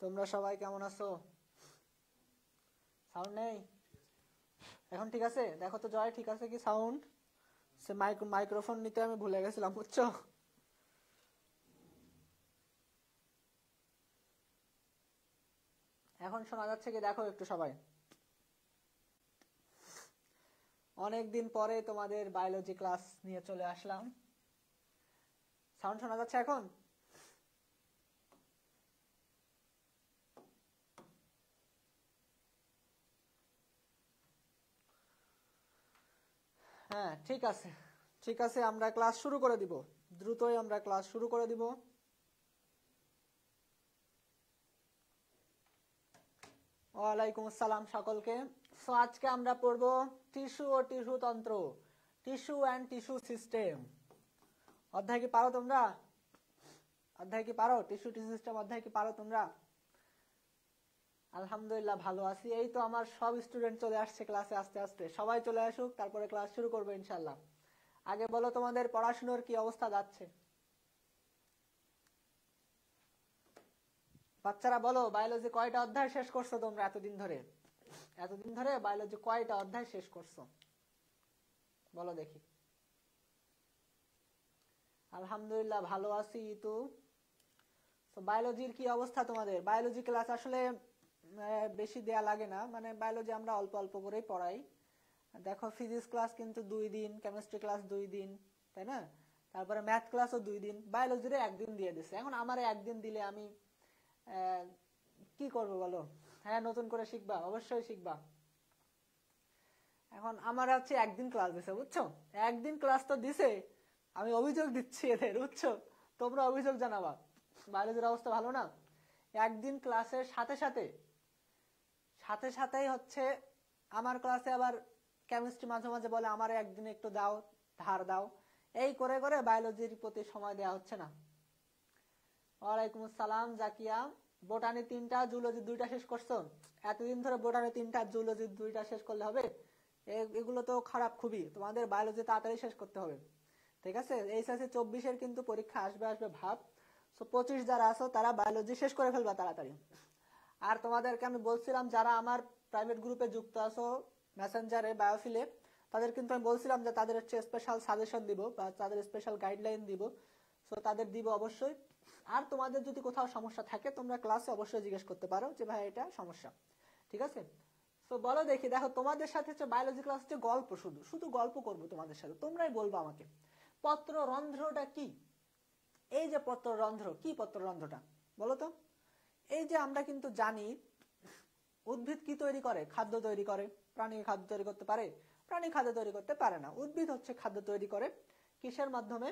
তোমরা সবাই কেমন আছো? সাউন্ড নেই এখন? ঠিক আছে, দেখো তো জয়, ঠিক আছে কি সাউন্ড? সে মাইক্রোফোন নিতে আমি ভুলে গেছিলাম, বুঝছো? এখন শোনা যাচ্ছে কি দেখো একটু সবাই? অনেকদিন পরে তোমাদের বায়োলজি ক্লাস নিয়ে চলে আসলাম। সাউন্ড শোনা যাচ্ছে এখন? হ্যাঁ, ঠিক আছে ঠিক আছে, আমরা ক্লাস শুরু করে দিব, দ্রুতই আমরা ক্লাস শুরু করে দিব। ওয়ালাইকুম আসসালাম সকলকে। সো আজকে আমরা পড়ব টিস্যু ও টিস্যু তন্ত্র, টিস্যু অ্যান্ড টিস্যু সিস্টেম। অধ্যায় কি পারো তোমরা? অধ্যায় কি পারো? টিস্যু টিস্যু সিস্টেম অধ্যায় কি পারো তোমরা? আলহামদুলিল্লাহ ভালো আছি। এই তো আমার সব স্টুডেন্ট চলে আসছে ক্লাসে, আস্তে আস্তে সবাই চলে আসুক, তারপরে ক্লাস শুরু করবো ইনশাল্লাহ। আগে বলো তোমাদের পড়াশোনার কি অবস্থা যাচ্ছে? বাচ্চারা বলো, বায়োলজি কয়টা অধ্যায় শেষ করছো তোমরা এতদিন ধরে? এতদিন ধরে বায়োলজি কয়টা অধ্যায় শেষ করছো বলো দেখি। আলহামদুলিল্লাহ ভালো আছি। তো বায়োলজির কি অবস্থা তোমাদের? বায়োলজি ক্লাস আসলে বেশি দেয়া লাগে না, মানে বায়োলজি আমরা অল্প অল্প করেই পড়াই। দেখো ফিজিক্স ক্লাস কিন্তু 2 দিন, কেমিস্ট্রি ক্লাস 2 দিন, তাই না? তারপরে ম্যাথ ক্লাসও 2 দিন, বায়োলজির একদিন দিয়ে দিছে। এখন আমার একদিন দিলে আমি কি করব বলো? হ্যাঁ, নতুন করে শিখবা, অবশ্যই শিখবা। এখন আমার হচ্ছে একদিন ক্লাস দিছে, বুঝছো? একদিন ক্লাস তো দিছে, আমি অভিযোগ দিচ্ছি এদের, বুঝছো? তোমরা অভিযোগ জানাবা, বায়োলজির অবস্থা ভালো না। একদিন ক্লাসের সাথে সাথে সাথে সাথেই হচ্ছে আমার ক্লাসে আবার কেমিস্ট্রি মাঝে মাঝে বলে আমার একদিন একটু দাও, ধার দাও। এই করে করে বায়োলজির প্রতি সময় দেওয়া হচ্ছে না। ওয়ালাইকুম আসসালাম জাকিয়া। বোটানি 3টা, জুলজি 2টা শেষ করছো? এতদিন ধরে বোটানি 3টা, জুলজি 2টা শেষ করলে হবে? এগুলো তো খারাপ খুবই, তোমাদের বায়োলজি তাড়াতাড়ি শেষ করতে হবে, ঠিক আছে? এইচএসসি 24-এর কিন্তু পরীক্ষা আসবে আসবে ভাব। সো 25 যারা আছো তারা বায়োলজি শেষ করে ফেলবা তাড়াতাড়ি। আর তোমাদেরকে আমি বলছিলাম যারা আমার প্রাইভেট গ্রুপে যুক্ত আছো, মেসেঞ্জারে বায়োফিলে, তাদের কিন্তু আমি বলছিলাম যে তাদের হচ্ছে স্পেশাল সাজেশন দিব বা তাদের স্পেশাল গাইডলাইন দিব। সো তাদের দিব অবশ্যই। আর তোমাদের যদি কোথাও সমস্যা থাকে তোমরা ক্লাসে অবশ্যই জিজ্ঞেস করতে পারো যে ভাই এটা সমস্যা, ঠিক আছে? তো বলো দেখি, দেখো তোমাদের সাথে হচ্ছে বায়োলজি ক্লাস হচ্ছে গল্প, শুধু শুধু গল্প করবো তোমাদের সাথে, তোমরাই বলবো আমাকে পত্ররন্ধ্রটা কি। এই যে পত্ররন্ধ্র, কি পত্ররন্ধ্রটা বলো তো? এই যে আমরা কিন্তু জানি উদ্ভিদ কি তৈরি করে? খাদ্য তৈরি করে। প্রাণী খাদ্য তৈরি করতে পারে? প্রাণী খাদ্য তৈরি করতে পারে না। উদ্ভিদ হচ্ছে খাদ্য তৈরি করে কিসের মাধ্যমে?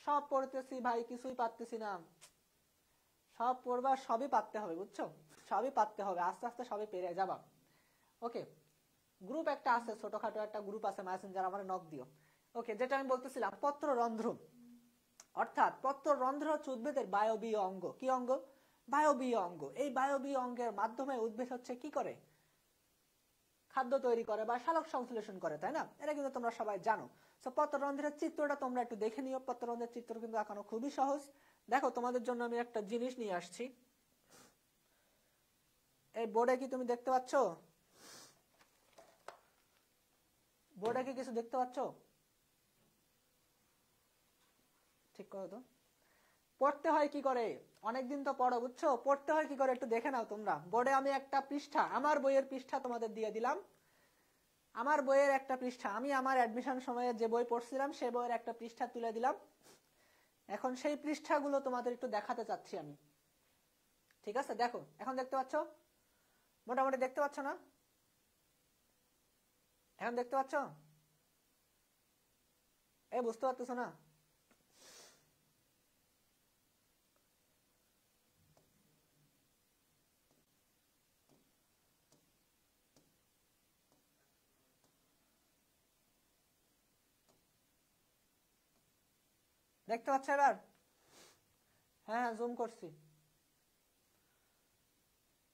সব পড়তেছি ভাই, কিছুই পারতেছি না। সব পড়বা, সবই পারতে হবে, বুঝছো? সবই পারতে হবে, আস্তে আস্তে সবই পেরে যাবা। ওকে, গ্রুপ একটা আছে, ছোটখাটো একটা গ্রুপ আছে মেসেঞ্জার, আমার নক দিও। ওকে, যেটা আমি বলতেছিলাম পত্ররন্ধ্র, অর্থাৎ পত্ররন্ধ্র হচ্ছে উদ্ভিদের বায়বীয় অঙ্গ। কি অঙ্গ? বায়বীয় অঙ্গ। এই বায়বীয় অঙ্গের মাধ্যমে উদ্ভিদ হচ্ছে কি করে? খাদ্য তৈরি করে বা সালোক সংশ্লেষণ করে, তাই না? এটা কিন্তু তোমরা সবাই জানো। তো পত্ররন্ধ্রের চিত্রটা তোমরা একটু দেখে নিও। পত্ররন্ধ্রের চিত্র কিন্তু এখনো খুবই সহজ। দেখো তোমাদের জন্য আমি একটা জিনিস নিয়ে আসছি। এই বোর্ডে কি তুমি দেখতে পাচ্ছ? বোর্ডে কি কিছু দেখতে পাচ্ছ? ঠিক করো তো। পড়তে হয় কি করে? অনেকদিন তো পড়ো, বুঝছো? পড়তে হয় কি করে একটু দেখে নাও তোমরা। বোর্ডে আমি একটা পৃষ্ঠা, আমার বইয়ের পৃষ্ঠা তোমাদের দিয়ে দিলাম। আমার বইয়ের একটা পৃষ্ঠা, আমি আমার অ্যাডমিশন সময়ে যে বই পড়ছিলাম সে বইয়ের একটা পৃষ্ঠা তুলে দিলাম। এখন সেই পৃষ্ঠাগুলো তোমাদের একটু দেখাতে চাচ্ছি আমি, ঠিক আছে? দেখো, এখন দেখতে পাচ্ছ? মোটামুটি দেখতে পাচ্ছ না? এখন দেখতে পাচ্ছ? এই বুঝতে পারতেছো না? দেখতে পাচ্ছ এবার? হ্যাঁ হ্যাঁ, জুম করছি।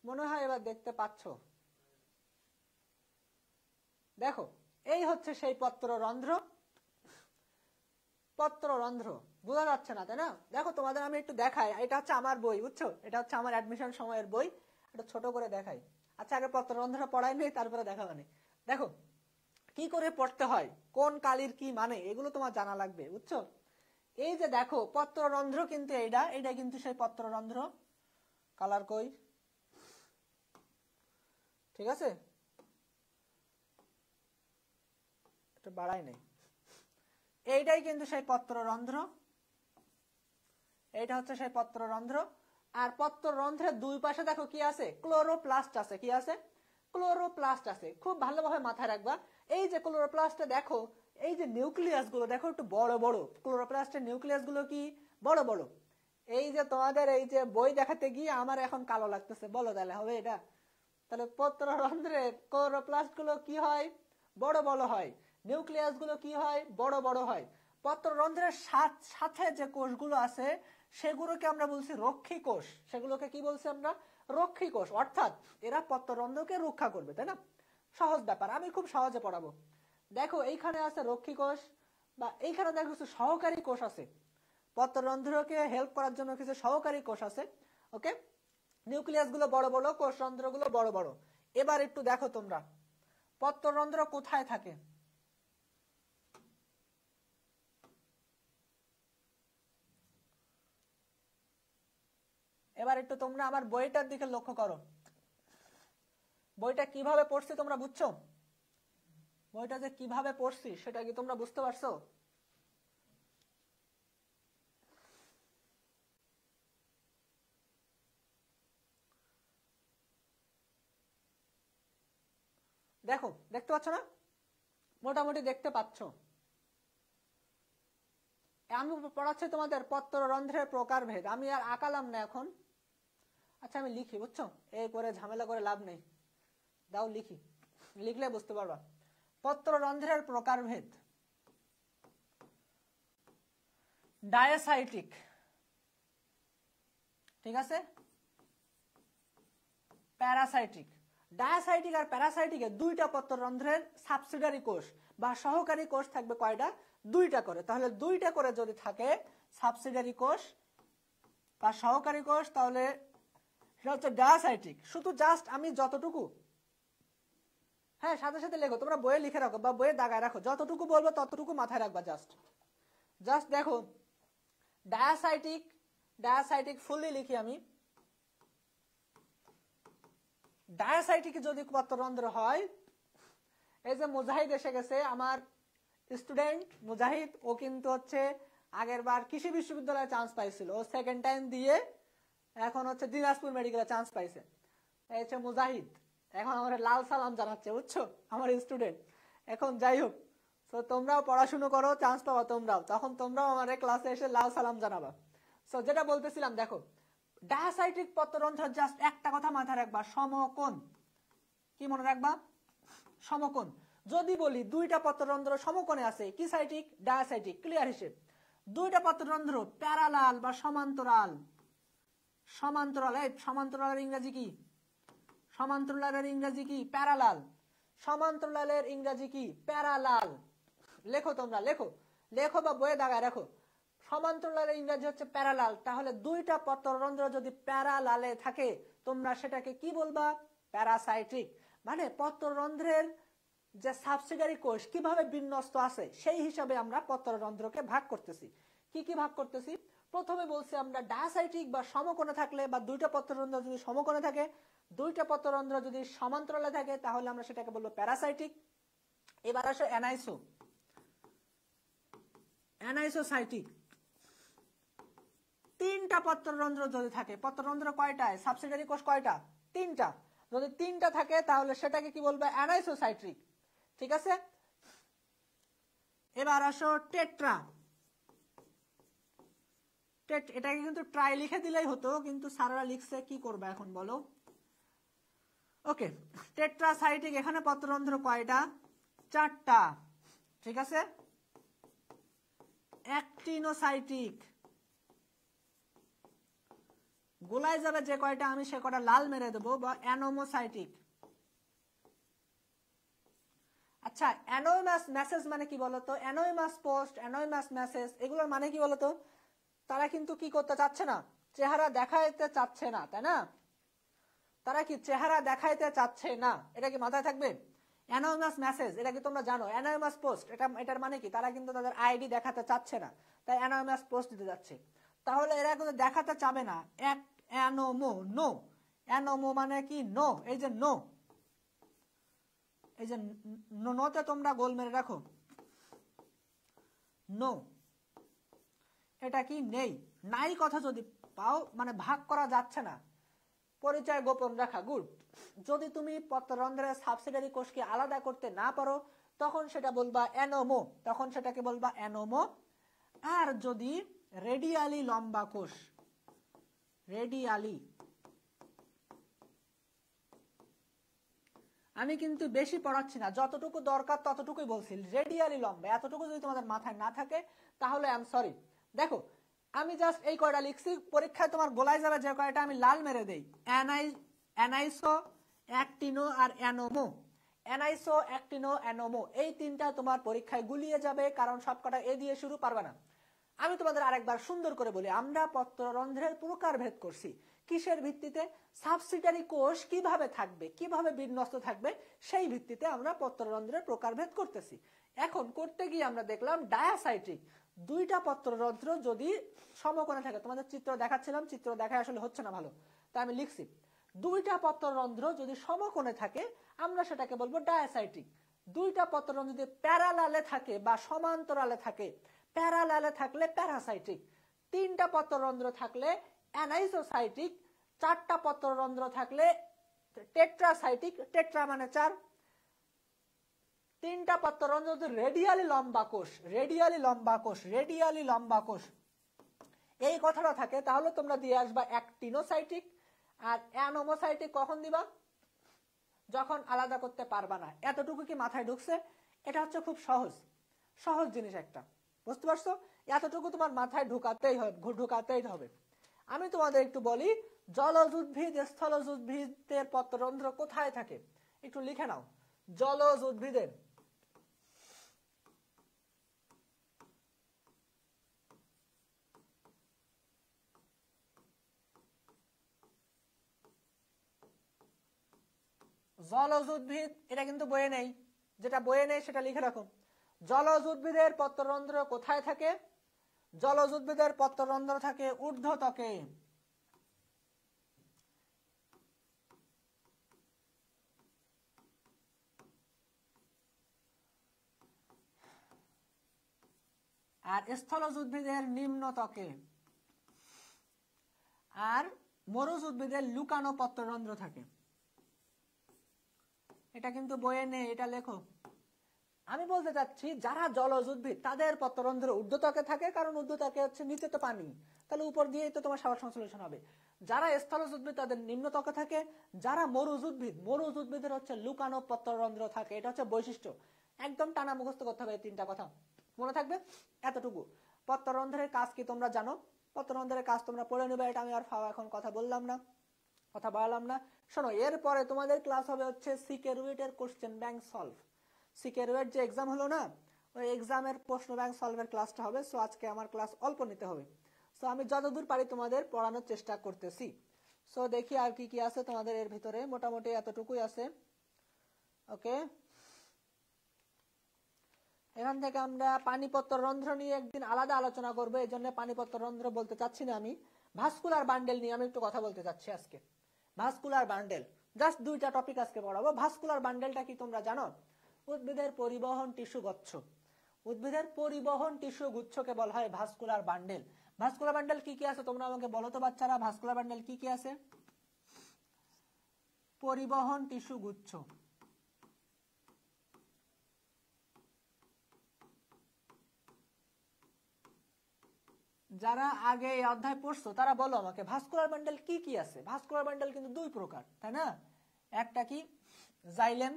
মনে হয় এবার দেখতে পাচ্ছ। দেখো, এই হচ্ছে সেই পত্ররন্ধ্র। পত্ররন্ধ্র বোঝা যাচ্ছে না, তাই না? দেখো তোমাদের আমি একটু দেখাই, এটা হচ্ছে আমার বই, বুঝছো? এটা হচ্ছে আমার অ্যাডমিশন সময়ের বই, এটা ছোট করে দেখাই। আচ্ছা, আগে পত্ররন্ধ্র পড়াই নেই, তারপরে দেখা মানে। দেখো কি করে পড়তে হয়, কোন কালির কি মানে, এগুলো তোমার জানা লাগবে, বুঝছো? এই যে দেখো পত্ররন্ধ্র কিন্তু এটা কিন্তু সেই পত্ররন্ধ্র। কালার কই? ঠিক আছে, এটা বাড়াই নেই। এইটাই কিন্তু সেই পত্ররন্ধ্র, এইটা হচ্ছে সেই পত্ররন্ধ্র। আর পত্ররন্ধ্রের দুই পাশে দেখো কি আছে, ক্লোরোপ্লাস্ট আছে। কি আছে? ক্লোরোপ্লাস্ট আছে। খুব ভালোভাবে মাথায় রাখবা। এই যে ক্লোরোপ্লাস্টে দেখো, এই যে নিউক্লিয়াস গুলো দেখো একটু বড় বড়, ক্লোরোপ্লাস্টের নিউক্লিয়াস গুলো কি বড় বড়। এই যে তোমাদের এই যে বই দেখাতে গিয়ে আমার এখন কালো লাগতেছে, বলো তাহলে হবে এটা? তাহলে পত্ররন্ধ্রের ক্লোরোপ্লাস্ট গুলো কি হয়? বড় বড় হয়। নিউক্লিয়াস গুলো কি হয়? বড় বড় হয়। পত্ররন্ধ্রের সাথে যে কোষগুলো আছে সেগুলোকে আমরা বলছি রক্ষী কোষ। সেগুলোকে কি বলছি আমরা? রক্ষী কোষ। অর্থাৎ এরা পত্ররন্ধ্রকে রক্ষা করবে, তাই না? সহজ ব্যাপার, আমি খুব সহজে পড়াবো। দেখো এইখানে আছে রক্ষী কোষ, বা এইখানে দেখো কিছু সহকারী কোষ আছে। পত্ররন্ধ্রকে হেল্প করার জন্য কিছু সহকারী কোষ আছে। ওকে, নিউক্লিয়াস গুলো বড় বড়, কোষরন্ধ্র গুলো বড় বড়। এবার একটু দেখো তোমরা পত্ররন্ধ্র কোথায় থাকে। এবার একটু তোমরা আমার বইটার দিকে লক্ষ্য করো। বইটা কিভাবে পড়ছি তোমরা বুঝছো? বইটা যে কিভাবে পড়ছি সেটা কি তোমরা বুঝতে পারছো? দেখো, দেখতে পাচ্ছ না? মোটামুটি দেখতে পাচ্ছ। আমি পড়াচ্ছি তোমাদের পত্ররন্ধ্রের প্রকারভেদ। আমি আর আঁকালাম না এখন। আচ্ছা আমি লিখি, বুঝছো? এই করে ঝামেলা করে লাভ নেই, দাও লিখি, লিখলে বুঝতে পারবা। পত্ররন্ধ্রের প্রকারভেদ: ডায়াসাইটিক, ঠিক আছে, প্যারাসাইটিক। ডায়াসাইটিক আর প্যারাসাইটিকে দুইটা পত্ররন্ধ্রের সাবসিডারি কোষ বা সহকারী কোষ থাকবে কয়টা? দুইটা করে। তাহলে দুইটা করে যদি থাকে সাবসিডারি কোষ বা সহকারী কোষ, তাহলে সেটা হচ্ছে ডায়াসাইটিক। শুধু জাস্ট আমি যতটুকু, হ্যাঁ সাথে সাথে লেখো, তোমরা বইয়ে লিখে রাখো বা বইয়ে দাগায় রাখো, যতটুকু বলবো ততটুকু মাথায় রাখবা। জাস্ট জাস্ট দেখো ডায়াসাইটিক, ডায়াসাইটিক ফুললি লিখি আমি। ডায়াসাইটিক যদি পত্ররন্ধ্র হয়, এই যে মুজাহিদ এসে গেছে, আমার স্টুডেন্ট মুজাহিদ, ও কিন্তু হচ্ছে আগের বার কৃষি বিশ্ববিদ্যালয়ে চান্স পাইছিল, ও সেকেন্ড টাইম দিয়ে এখন হচ্ছে দিনাজপুর মেডিকেলে চান্স পাইছে। এই হচ্ছে মুজাহিদ, এখন আমার লাল সালাম জানাচ্ছে, বুঝছো? আমার স্টুডেন্ট। এখন যাই হোক, তো তোমরাও পড়াশুনো করো, চান্স পাবা তোমরাও, তখন তোমরাও আমার ক্লাসে এসে লাল সালাম জানাবা। সো যেটা বলতেছিলাম, দেখো ডায়াসাইটিক পত্ররন্ধ্র জাস্ট একটা কথা মাথায় রাখবা, সমকোণ। কি মনে রাখবা? সমকোণ। যদি বলি দুইটা পত্ররন্ধ্র সমকোণে আছে, কি সাইটিক? ডায়াসাইটিক। ক্লিয়ার হিসেব। দুইটা পত্ররন্ধ্র প্যারালাল বা সমান্তরাল, সমান্তরাল, এই সমান্তরালের ইংরেজি কি? সমান্তরালের ইংরেজি কি? প্যারালাল। সমান্তরালের ইংরেজি কি? প্যারালাল। লেখো তোমরা, লেখো লেখো বা বইয়ে দাগায় রাখো। সমান্তরালের ইংরেজি হচ্ছে প্যারালাল। তাহলে দুইটা পত্ররন্ধ্র যদি প্যারালালে থাকে তোমরা সেটাকে কি বলবা? প্যারাসাইটিক। মানে পত্ররন্ধ্রের যে সাবসিডারি কোষ কিভাবে বিন্যস্ত আছে সেই হিসাবে আমরা পত্ররন্ধ্রকে ভাগ করতেছি। কি কি ভাগ করতেছি? প্রথমে বলছি আমরা ডায়াসাইটিক বা সমকোণে থাকলে, বা দুইটা পত্ররন্ধ্র যদি সমকোণে থাকে, দুইটা পত্ররন্ধ্র যদি সমান্তরালে থাকে, তাহলে আমরা সেটাকে বলবো প্যারাসাইটিক। এবার আসো অ্যানাইসো, অ্যানাইসোসাইটিক। তিনটা পত্ররন্ধ্র যদি থাকে, পত্ররন্ধ্র কয়টায়? সাবসিডারি কোষ কয়টা? তিনটা। যদি তিনটা থাকে তাহলে সেটাকে কি বলবো? অ্যানাইসোসাইট্রিক। ঠিক আছে, এবার আসো টেট্রা। এটাকে কিন্তু ট্রাই লিখে দিলেই হতো, কিন্তু স্যাররা লিখছে, কি করবে এখন বলো? ওকে, টেট্রাসাইটিক। এখানে পত্ররন্ধ্র কয়টা? চারটা। ঠিক আছে, অ্যাক্টিনোসাইটিক। গোলায় যাবে যে কয়টা আমি সে কয়টা লাল মেরে দেবো, বা অ্যানোমোসাইটিক। আচ্ছা, অ্যানোনিমাস মেসেজ মানে কি বলতো? অ্যানোনিমাস পোস্ট, অ্যানোনিমাস মেসেজ, এগুলোর মানে কি বলতো? তারা কিন্তু কি করতে চাচ্ছে না, চেহারা দেখাইতে চাচ্ছে না, তাই না? তারা কি চেহারা দেখাইতে চাচ্ছে না, এটা কি মাথায় থাকবে? অ্যানোনিমাস মেসেজ, এটা কি তোমরা জানো? অ্যানোনিমাস পোস্ট, এটার মানে কি? তারা কিন্তু তাদের আইডি দেখাতে চাচ্ছে না, তাই অ্যানোনিমাস পোস্ট দিতে যাচ্ছে। তাহলে এরা কিন্তু দেখাতে চাবে না, এক অ্যানোমো, নো। অ্যানোমো মানে কি? নো। এই যে নো, এই যে নোতে তোমরা গোল মেরে রাখো, নো, এটা কি? নেই। নাই কথা যদি পাও, মানে ভাগ করা যাচ্ছে না, পরিচয় গোপন রাখা, গুড। যদি তুমি পত্ররন্ধ্রের সাবসিডারি কোষকে আলাদা করতে না পারো, তখন সেটা বলবা অ্যানোমো, তখন সেটাকে বলবা অ্যানোমো। আর যদি রেডিয়ালি লম্বা কোষ, রেডিয়ালি, আমি কিন্তু বেশি পড়াচ্ছি না, যতটুকু দরকার ততটুকুই বলছি। রেডিয়ালি লম্বা, এতটুকু যদি তোমাদের মাথায় না থাকে তাহলে আই এম সরি। দেখো, আমি জাস্ট এই কয়টা লিখছি, পরীক্ষায় তোমার গোলায় যাবে যে কয়টা আমি লাল মেরে দেই, অ্যানাইসো, অ্যাক্টিনো আর অ্যানোমো। অ্যানাইসো, অ্যাক্টিনো, অ্যানোমো, এই তিনটা তোমার পরীক্ষায় গুলিয়ে যাবে, কারণ সবকটা এ দিয়ে শুরু, পারবে না। আমি তোমাদের আরেকবার সুন্দর করে বলি, আমরা পত্ররন্ধ্রের প্রকারভেদ করছি কিসের ভিত্তিতে? সাবসিডারি কোষ কিভাবে থাকবে, কিভাবে বিন্যস্ত থাকবে, সেই ভিত্তিতে আমরা পত্ররন্ধ্রের প্রকারভেদ করতেছি। এখন করতে গিয়ে আমরা দেখলাম ডায়াসাইট্রিক, দুইটা পত্ররন্ধ্র যদি সমকোণে থাকে, তোমাদের চিত্র দেখাচ্ছিলাম, চিত্র দেখায় আসলে হচ্ছে না ভালো, তাই আমি লিখছি, দুইটা পত্ররন্ধ্র যদি সমকোণে থাকে আমরা সেটাকে বলবো ডায়াসাইট্রিক। দুইটা পত্ররন্ধ্র যদি প্যারালালে থাকে বা সমান্তরালে থাকে, প্যারালালে থাকলে প্যারাসাইট্রিক, তিনটা পত্ররন্ধ্র থাকলে অ্যানাইসোসাইটিক, চারটা পত্ররন্ধ্র থাকলে টেট্রাসাইটিক, টেট্রা মানে চার, তিনটা পত্ররন্ধ্র যদি রেডিয়ালি লম্বা কোষ, রেডিয়ালি লম্বা কোষ, রেডিয়ালি লম্বা কোষ এই কথাটা থাকে, তাহলে তোমরা দিয়ে আসবা অ্যাক্টিনোসাইটিক। আর অ্যানোমোসাইটিক কখন দিবা? যখন আলাদা করতে পারবা না। এতটুকু কি মাথায় ঢুকছে? এটা হচ্ছে খুব সহজ সহজ জিনিস একটা, বুঝতে পারছো? এতটুকু তোমার মাথায় ঢুকাতেই হবে। আমি তোমাদের একটু বলি, জলজ উদ্ভিদ, স্থলজ উদ্ভিদের পত্ররন্ধ্র কোথায় থাকে একটু লিখে নাও। জলজ উদ্ভিদের, জলজ উদ্ভিদ, এটা কিন্তু বইয়ে নেই, যেটা বইয়ে নেই সেটা লিখে রাখো। জলজ উদ্ভিদের পত্ররন্ধ্র কোথায় থাকে? জলজ উদ্ভিদের পত্ররন্ধ্র থাকে ঊর্ধ্বত্বকে। আর স্থলজ উদ্ভিদের নিম্নত্বকে। আর মরুজ উদ্ভিদের লুকানো পত্ররন্ধ্র থাকে। এটা কিন্তু বইয়ে নেই, এটা লেখো। আমি বলতে চাচ্ছি যারা জলজ উদ্ভিদ তাদের পত্ররন্ধ্র ঊর্ধ্বত্বকে থাকে, কারণ ঊর্ধ্বত্বকে হচ্ছে নিচে তো পানি, তাহলে উপর দিয়েই তো তোমার সাবার সংশ্লেষণ হবে। যারা স্থলজ উদ্ভিদ তাদের নিম্নত্বকে থাকে। যারা মরুজ উদ্ভিদ, মরুজ উদ্ভিদের হচ্ছে লুকানো পত্ররন্ধ্র থাকে, এটা হচ্ছে বৈশিষ্ট্য। একদম টানা মুখস্থ করতে হবে এই তিনটা কথা, মনে থাকবে এতটুকু। পত্ররন্ধ্রের কাজ কি তোমরা জানো? পত্ররন্ধ্রের কাজ তোমরা পড়ে নেবে, এটা আমি আর এখন কথা বললাম না, কথা বাড়ালাম না। শোনো, এরপরে তোমাদের ক্লাস হবে হচ্ছে সিকেরুইটের কোশ্চেন ব্যাংক সলভ। সিকেরুইট যে এক্সাম হলো না, ওই এক্সামের প্রশ্ন ব্যাংক সলভের ক্লাসটা হবে। সো আজকে আমার ক্লাস অল্প নিতে হবে। সো আমি যতদূর পারি তোমাদের পড়ানোর চেষ্টা করতেছি। সো দেখি আর কি কি আছে তোমাদের এর ভিতরে, মোটামুটি এতটুকুই আছে। ওকে, এখান থেকে আমরা পানিপত্র রন্ধ্র নিয়ে একদিন আলাদা আলোচনা করবো, এই জন্য পানিপত্র রন্ধ্র বলতে চাচ্ছি না। আমি ভাস্কুলার বান্ডেল নিয়ে আমি একটু কথা বলতে চাচ্ছি আজকে। ভাস্কুলার বান্ডেল, জাস্ট দুইটা টপিক আজকে পড়াবো। ভাস্কুলার বান্ডেলটা কি তোমরা জানো? উদ্ভিদের পরিবহন টিস্যু গুচ্ছ, উদ্ভিদের পরিবহন টিস্যু গুচ্ছকে বলা হয় ভাস্কুলার বান্ডেল। ভাস্কুলার বান্ডেল কি কি আছে তোমরা আমাকে বলো তো বাচ্চারা, ভাস্কুলার বান্ডেল কি কি আছে? পরিবহন টিস্যু গুচ্ছ। যারা আগে এই অধ্যায় পড়ছো তারা বলো আমাকে ভাস্কুলার বান্ডেল কি কি আছে। ভাস্কুলার বান্ডেল কিন্তু দুই প্রকার, তাই না? একটা কি জাইলেম,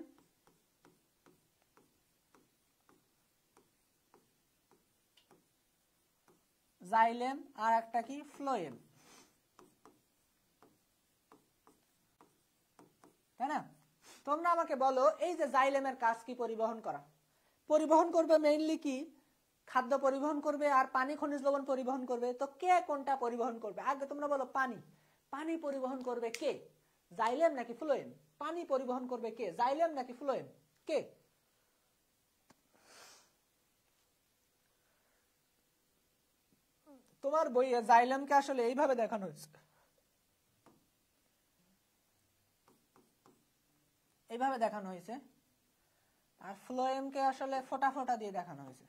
জাইলেম, আর একটা কি ফ্লোয়েম, তাই না? তোমরা আমাকে বলো এই যে জাইলেমের কাজ কি? পরিবহন করা। পরিবহন করবে মেইনলি কি? খাদ্য পরিবহন করবে আর পানি খনিজ লবণ পরিবহন করবে। তো কে কোনটা পরিবহন করবে? আগে তোমরা বলো পানি। পানি পরিবহন করবে কে? জাইলেম নাকি ফ্লোয়েম? পানি পরিবহন করবে কে? জাইলেম নাকি ফ্লোয়েম? কে? তোমার বইয়ে জাইলেমকে আসলে এইভাবে দেখানো হয়েছে, এইভাবে দেখানো হয়েছে, আর ফ্লোয়েমকে আসলে ফোঁটা ফোঁটা দিয়ে দেখানো হয়েছে।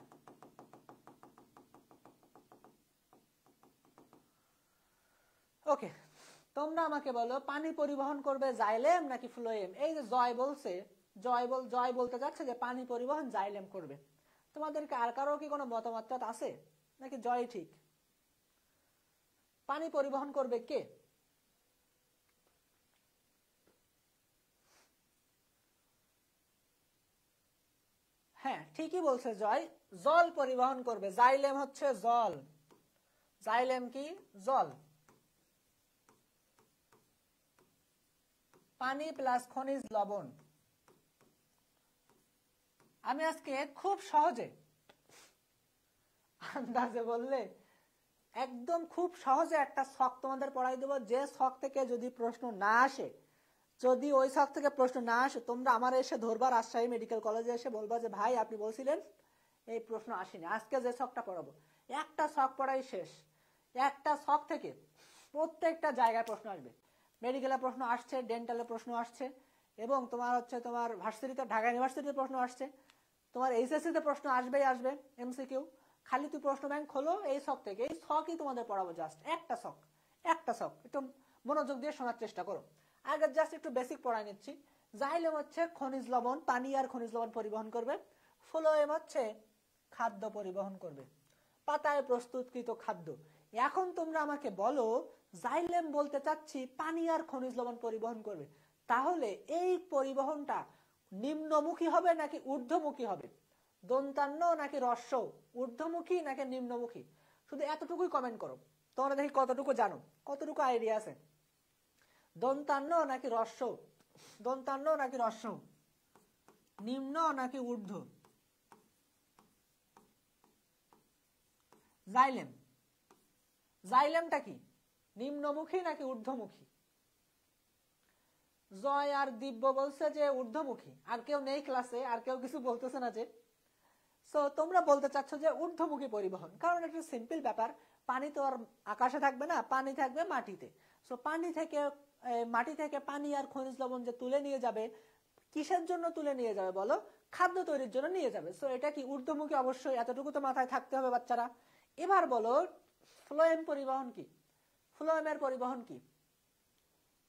ওকে, তোমরা আমাকে বলো পানি পরিবহন করবে জাইলেম নাকি ফ্লোয়েম? এই যে জয় বলছে, জয় বলতে যাচ্ছে যে পানি পরিবহন জাইলেম করবে। তোমাদেরকে আর কারো কি কোনো মতামত আছে নাকি জয় ঠিক? পানি পরিবহন করবে কে? হ্যাঁ ঠিকই বলছে জয়, জল পরিবহন করবে। জাইলেম হচ্ছে জল। জাইলেম কি? জল। পানি প্লাস খনিজ লবণ। আমি আজকে খুব সহজে, আন্দাজে বললে একদম খুব সহজে একটা ছক তোমাদের পড়াই দেবো, যে ছক থেকে যদি প্রশ্ন না আসে, যদি ওই ছক থেকে প্রশ্ন না আসে, তোমরা আমার এসে ধরবা রাজশাহী মেডিকেল কলেজে এসে বলবা যে ভাই আপনি বলছিলেন এই প্রশ্ন আসেনি। আজকে যে ছকটা পড়াবো, একটা ছক পড়াই শেষ। একটা ছক থেকে প্রত্যেকটা জায়গায় প্রশ্ন আসবে। মেডিকেলের প্রশ্ন আসছে, ডেন্টালের প্রশ্ন আসছে, এবং তোমার হচ্ছে তোমার ভার্সিটিতে, ঢাকা ইউনিভার্সিটিতে প্রশ্ন আসছে, তোমার এইচএসসিতে প্রশ্ন আসবেই আসবে, এমসিকিউ। খালি তুই প্রশ্ন ব্যাংক খোলো এই ছক থেকে, এই ছকই তোমাদের পড়াবো। জাস্ট একটা ছক, একটা ছক, একটু মনোযোগ দিয়ে শোনার চেষ্টা করো। আগে জাস্ট একটু বেসিক পড়াই নিচ্ছি। জাইলেম হচ্ছে খনিজ লবণ, পানি আর খনিজ লবণ পরিবহন করবে। ফ্লোয়েম হচ্ছে খাদ্য পরিবহন করবে, পাতায় প্রস্তুতকৃত খাদ্য। এখন তোমরা আমাকে বলো জাইলেম বলতে চাচ্ছি পানি আর খনিজ লবণ পরিবহন করবে, তাহলে এই পরিবহনটা নিম্নমুখী হবে নাকি ঊর্ধ্বমুখী হবে? দন্তান্ন নাকি রস্য? ঊর্ধ্বমুখী নাকি নিম্নমুখী? শুধু এতটুকুই কমেন্ট করো, তোমরা দেখি কতটুকু জানো, কতটুকু আইডিয়া আছে। দন্তান্ন নাকি রস্য? দন্তান্ন নাকি রস্য? নিম্ন নাকি ঊর্ধ্ব? জাইলেম, জাইলেমটা কি নিম্নমুখী নাকি ঊর্ধ্বমুখী? জয় আর দিব্য বলছে যে ঊর্ধ্বমুখী, আর কেউ নেই ক্লাসে, আর কেউ কিছু বলতেছে না যে। সো তোমরা বলতে চাচ্ছ যে ঊর্ধ্বমুখী পরিবহন, কারণ একটা সিম্পল ব্যাপার, পানি তো আর আকাশে থাকবে না, পানি থাকবে মাটিতে। সো পানি থেকে, মাটি থেকে পানি আর খনিজ লবণ যে তুলে নিয়ে যাবে, কিসের জন্য তুলে নিয়ে যাবে বলো? খাদ্য তৈরির জন্য নিয়ে যাবে। সো এটা কি ঊর্ধ্বমুখী? অবশ্যই, এতটুকু তো মাথায় থাকতে হবে বাচ্চারা। এবার বলো ফ্লোয়েম পরিবহন কি? ফ্লোয়েমের পরিবহন কি?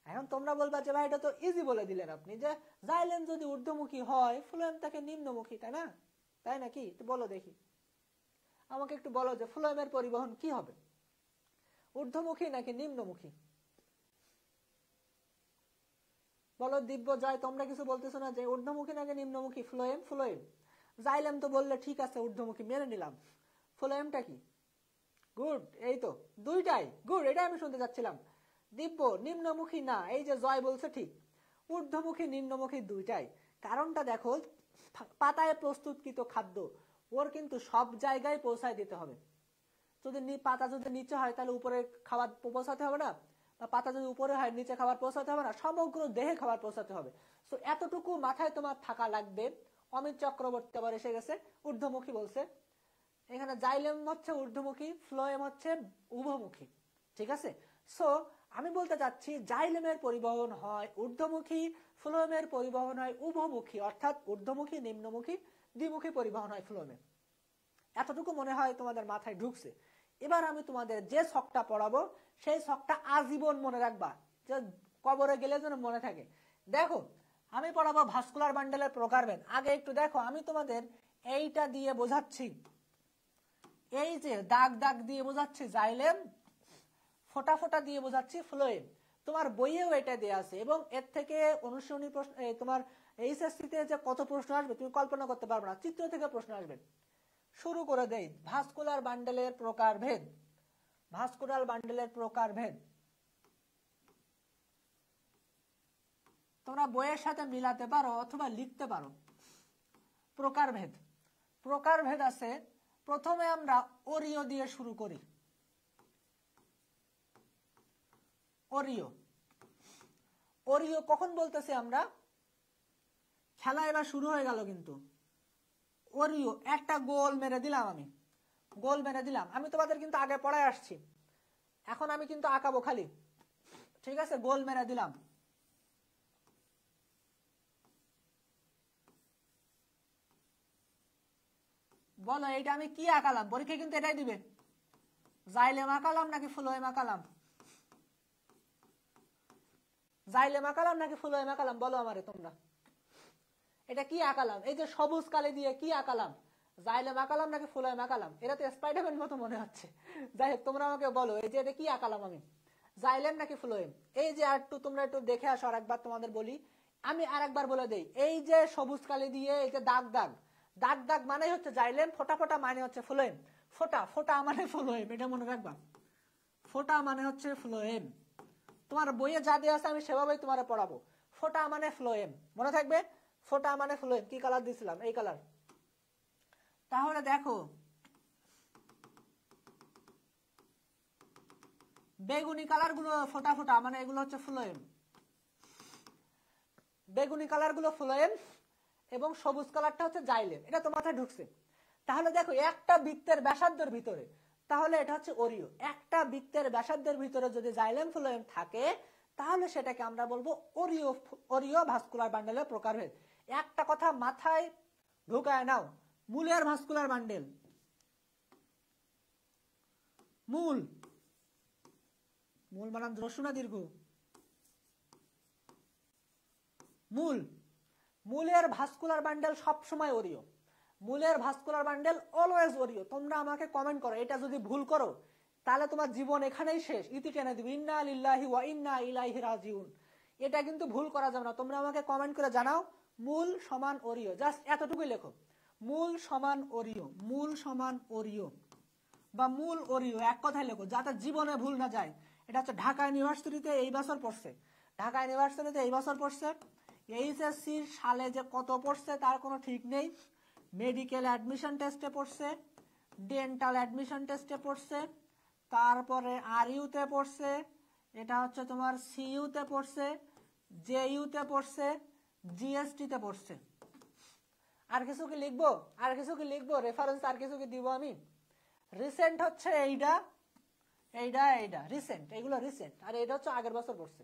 এখন তোমরা বলবা যে ভাই এটা তো ইজি বলে দিলেন আপনি, যে জাইলেম যদি ঊর্ধ্বমুখী হয় ফ্লোয়েম তাকে নিম্নমুখী, তাই না? তাই নাকি? তো বলো দেখি, আমাকে একটু বলো যে ফ্লোয়েমের পরিবহন কি হবে, ঊর্ধ্বমুখী নাকি নিম্নমুখী? বলো দিব্য, জয়, তোমরা কিছু বলতেছো না যে ঊর্ধ্বমুখী নাকি নিম্নমুখী? Phloem, phloem. জাইলেম তো বললে ঠিক আছে ঊর্ধ্বমুখী, মেনে নিলাম। ফ্লোয়েমটা কি? গুড, এই তো দুইটাই গুড, এটা আমি শুনতে চাচ্ছিলাম। দিব্য নিম্নমুখী না, এই যে জয় বলছে ঠিক, ঊর্ধ্বমুখী নিম্নমুখী দুইটাই। কারণটা দেখো, পাতায় প্রস্তুতকৃত খাদ্য ওর কিন্তু সব জায়গায় পৌঁছায় দিতে হবে। যদি পাতা যদি নিচে হয় তাহলে উপরে খাবার পৌঁছাতে হবে না, বা পাতা যদি উপরে হয় নিচে খাবার পৌঁছাতে হবে না, সমগ্র দেহে খাবার পৌঁছাতে হবে। তো এতটুকু মাথায় তোমার থাকা লাগবে। অমিত চক্রবর্তী আবার এসে গেছে, ঊর্ধ্বমুখী বলছে। এখানে জাইলেম হচ্ছে ঊর্ধ্বমুখী, ফ্লোয়েম হচ্ছে উভমুখী, ঠিক আছে? সো আমি বলতে চাচ্ছি জাইলেমের পরিবহন হয় ঊর্ধ্বমুখী, ফ্লোয়েমের পরিবহন হয় উভমুখী, অর্থাৎ ঊর্ধ্বমুখী নিম্নমুখী দ্বিমুখী পরিবহন হয় ফ্লোয়েমে। এতটুকু মনে হয় তোমাদের মাথায় ঢুকছে। এবার আমি তোমাদের যে ছকটা পড়াবো সেই ছকটা আজীবন মনে রাখবা, যে কবরে গেলে যেন মনে থাকে। দেখো আমি পড়াবো ভাস্কুলার বান্ডেলের প্রকারভেদ। আগে একটু দেখো, আমি তোমাদের এইটা দিয়ে বোঝাচ্ছি, এই যে দাগ দাগ দিয়ে বোঝাচ্ছি জাইলেম, ফোটা ফোটা দিয়ে বোঝাচ্ছি ফ্লোয়েম। তোমার বইয়েও এটা দেয়া আছে, এবং এর থেকে অনুশীলনী প্রশ্ন, তোমার এইচএসসি তে যে কত প্রশ্ন আসবে তুমি কল্পনা করতে পারবে না, চিত্র থেকে প্রশ্ন আসবে। শুরু করে দেই, ভাস্কুলার বান্ডেলের প্রকারভেদ। ভাস্কুলার বান্ডেলের প্রকারভেদ। তোমরা বইয়ের সাথে মিলাতে পারো অথবা লিখতে পারো। প্রকারভেদ, প্রকারভেদ আছে। প্রথমে আমরা ওরিও দিয়ে শুরু করি। ওরিও, ওরিও কখন বলতেছি আমরা? খেলা এবার শুরু হয়ে গেল কিন্তু। ওরিও একটা গোল মেরে দিলাম, আমি গোল মেরে দিলাম। আমি তোমাদের কিন্তু আগে পড়ায় আসছি, এখন আমি কিন্তু আঁকাবো খালি, ঠিক আছে? গোল মেরে দিলাম। বলো এইটা আমি কি আঁকালাম? পরীক্ষা কিন্তু এটাই দিবে, জাইলেম আঁকালাম নাকি ফ্লোয়েম আঁকালাম? জাইলেম আঁকালাম নাকি ফ্লোয়েম আঁকালাম? বলো আমারে তোমরা, এটা কি আঁকালাম? এই যে সবুজ কালি দিয়ে কি আঁকালাম? জাইলেম আঁকালাম নাকি ফ্লোয়েম আঁকালাম? এটা তো স্পাইডারম্যান মতো মনে হচ্ছে। যাই হোক, তোমরা আমাকে বলো এই যে এটা কি আঁকালাম আমি, জাইলেম নাকি ফ্লোয়েম? এই যে আর তোমরা একটু দেখে আসো, আর একবার তোমাদের বলি, আমি আর একবার বলে দেই। এই যে সবুজ কালি দিয়ে এই যে দাগ দাগ, দাগ দাগ মানে হচ্ছে জাইলেম, ফোটা ফোটা মানে হচ্ছে ফ্লোয়েম। ফোটা ফোটা মানে ফ্লোয়েম, এটা মনে রাখবা। ফোটা মানে হচ্ছে ফ্লোয়েম। তোমার বইয়ে যা দেওয়া আছে আমি সেভাবেই তোমার পড়াবো। ফোটা মানে ফ্লোয়েম, মনে থাকবে? ফোটা মানে ফ্লোয়েম। কি কালার দিয়েছিলাম? এই কালার। তাহলে দেখো, বেগুনি কালার গুলো ফোটা ফোটা মানে এগুলো হচ্ছে ফ্লোয়েম। বেগুনি কালার গুলো ফ্লোয়েম এবং সবুজ কালারটা হচ্ছে জাইলেম। এটা তো মাথায় ঢুকছে। তাহলে দেখো, একটা বৃত্তের ব্যাসার্ধের ভিতরে, তাহলে এটা হচ্ছে ওরিও। একটা বৃত্তের ব্যাসার্ধের ভিতরে যদি জাইলেম ফ্লোয়েম থাকে, তাহলে সেটাকে আমরা বলবো ওরিও। ওরিও ভাস্কুলার বান্ডেলের প্রকারভেদ। একটা কথা মাথায় ঢুকায় নাও, মূলের ভাস্কুলার বান্ডেল, মূল, মূল বানান হ্রস্ব না দীর্ঘ? মূল, মূলের ভাস্কুলার বান্ডেল সব সময় ওরিও। মূলের ভাস্কুলার বান্ডেল অলওয়েজ ওরিও। তোমরা আমাকে কমেন্ট করো, এটা যদি ভুল করো তাহলে তোমার জীবন এখানেই শেষ, ইতি টেনে দিবে। ইন্না লিল্লাহি ওয়া ইন্না ইলাইহি রাজিউন। এটা কিন্তু ভুল করা যাবে না। তোমরা আমাকে কমেন্ট করে জানাও মূল সমান ওরিও, জাস্ট এতটুকুই লেখো, মূল সমান ওরিও, মূল সমান ওরিও বা মূল ওরিও, এক কথায় লেখো, যাতে জীবনে ভুল না যায়। এটা হচ্ছে ঢাকা ইউনিভার্সিটিতে এই বছর পড়ছে, ঢাকা ইউনিভার্সিটিতে এই বছর পড়ছে। এইচএসসি সালে যে কত পড়ছে তার কোনো ঠিক নেই। মেডিকেল অ্যাডমিশন টেস্টে পড়ছে, ডেন্টাল অ্যাডমিশন টেস্টে পড়ছে, তারপরে আরইউতে পড়ছে, এটা হচ্ছে তোমার সিইউতে পড়ছে, জেইউতে পড়ছে, জিএসটিতে পড়ছে। আর কিছু কি লিখবো? আর কিছু কি লিখবো? রেফারেন্স আর কিছু কি দিব আমি? রিসেন্ট হচ্ছে এইটা, এইটা, এইটা রিসেন্ট, এগুলো রিসেন্ট। আর এটা হচ্ছে আগের বছর পড়ছে।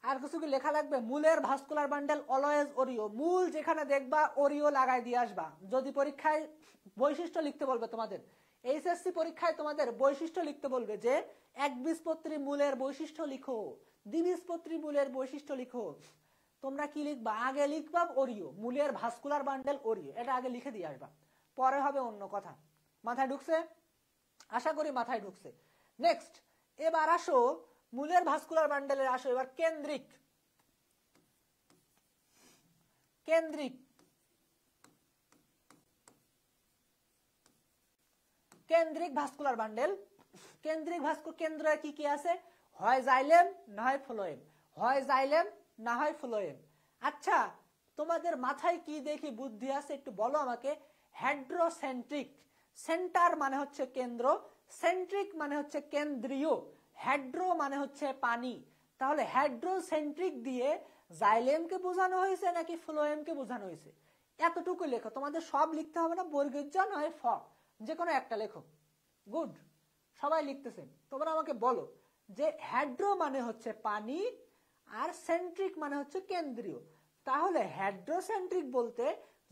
আর কিছু কি লেখা লাগবে? মূলের ভাস্কুলার বান্ডেল অলওয়েজ ওরিও। মূল যেখানে দেখবা ওরিও লাগাই দিয়ে আসবা। যদি পরীক্ষায় বৈশিষ্ট্য লিখতে বলবে, তোমাদের এইচএসসি পরীক্ষায় তোমাদের বৈশিষ্ট্য লিখতে বলবে যে একবীজপত্রী মূলের বৈশিষ্ট্য লিখো, দ্বিবীজপত্রী মূলের বৈশিষ্ট্য লিখো, তোমরা কি লিখবা? আগে লিখবা ওরিও, মূলের ভাস্কুলার বান্ডেল ওরিও, এটা আগে লিখে দিয়ে আসবা, পরে হবে অন্য কথা। মাথায় ঢুকছে? আশা করি মাথায় ঢুকছে। নেক্সট, এবার আসো মূলের ভাস্কুলার বান্ডেলের, আসো এবার কেন্দ্রিক। কেন্দ্রিক, কেন্দ্রিক ভাস্কুলার বান্ডেল। কেন্দ্রিক ভাস্কুলার কেন্দ্রে কি কি আছে? হয় জাইলেম না হয় ফ্লোয়েম, হয় জাইলেম না হয় ফ্লোয়েম। আচ্ছা, তোমাদের মাথায় কি দেখি বুদ্ধি আছে একটু বলো আমাকে। হেড্রোসেন্ট্রিক, সেন্টার মানে হচ্ছে কেন্দ্র, সেন্ট্রিক মানে হচ্ছে কেন্দ্রীয়, হেড্রো মানে হচ্ছে পানি। তাহলে হেড্রোসেন্ট্রিক দিয়ে জাইলেমকে বোঝানো হয়েছে নাকি ফ্লোয়েমকে বোঝানো হয়েছে? এতটুকু লেখো, তোমাদের সব লিখতে হবে না, বর্গের জ নয় ফ, যে কোনো একটা লেখো। গুড, সবাই লিখতেছেন। তোমরা আমাকে বলো যে হেড্রো মানে হচ্ছে পানি আর সেন্ট্রিক মানে হচ্ছে কেন্দ্রীয়। তাহলে হেড্রোসেন্ট্রিক বলতে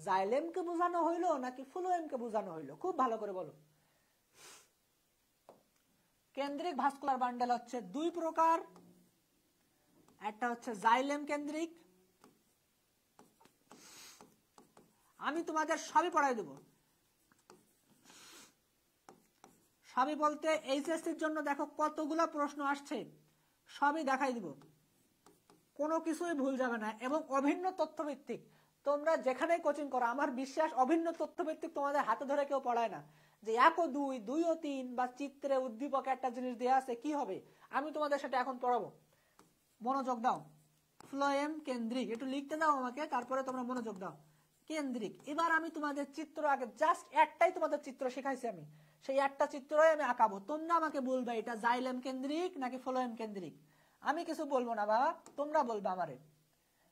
জাইলেমকে বোঝানো হইলো নাকি ফ্লোয়েমকে বোঝানো হইলো? খুব ভালো করে বলো। কেন্দ্রিক ভাস্কুলার বান্ডেল হচ্ছে দুই প্রকার, একটা হচ্ছে জাইলেম কেন্দ্রিক, আমি তোমাদের সবই পড়াই দেব। সবই বলতে এইচএসসির জন্য দেখো কতগুলো প্রশ্ন আসছে, সবই দেখাই দিব, কোনো কিছুই ভুল যাবে না, এবং অভিন্ন তথ্যভিত্তিক। তোমরা যেখানেই কোচিং করো, আমার বিশ্বাস অভিন্ন তথ্যভিত্তিক তোমাদের হাতে ধরে কেউ পড়ায় না, যে 1 ও 2, 2 ও 3 বা চিত্রে উদ্দীপক একটা জিনিস দেওয়া আছে কি হবে, আমি তোমাদের সাথে এখন পড়াবো। মনোযোগ দাও। ফ্লোয়েম কেন্দ্রিক, একটু লিখতে দাও আমাকে, তারপরে তোমরা মনোযোগ দাও। কেন্দ্রিক। এবার আমি তোমাদের চিত্র, আগে জাস্ট একটাই তোমাদের চিত্র শেখাইছি আমি, সেই একটা চিত্রই আমি আঁকাবো, তোমরা আমাকে বলবে এটা জাইলেম কেন্দ্রিক নাকি ফ্লোয়েম কেন্দ্রিক। আমি কিছু বলবো না বাবা, তোমরা বলবে আমারে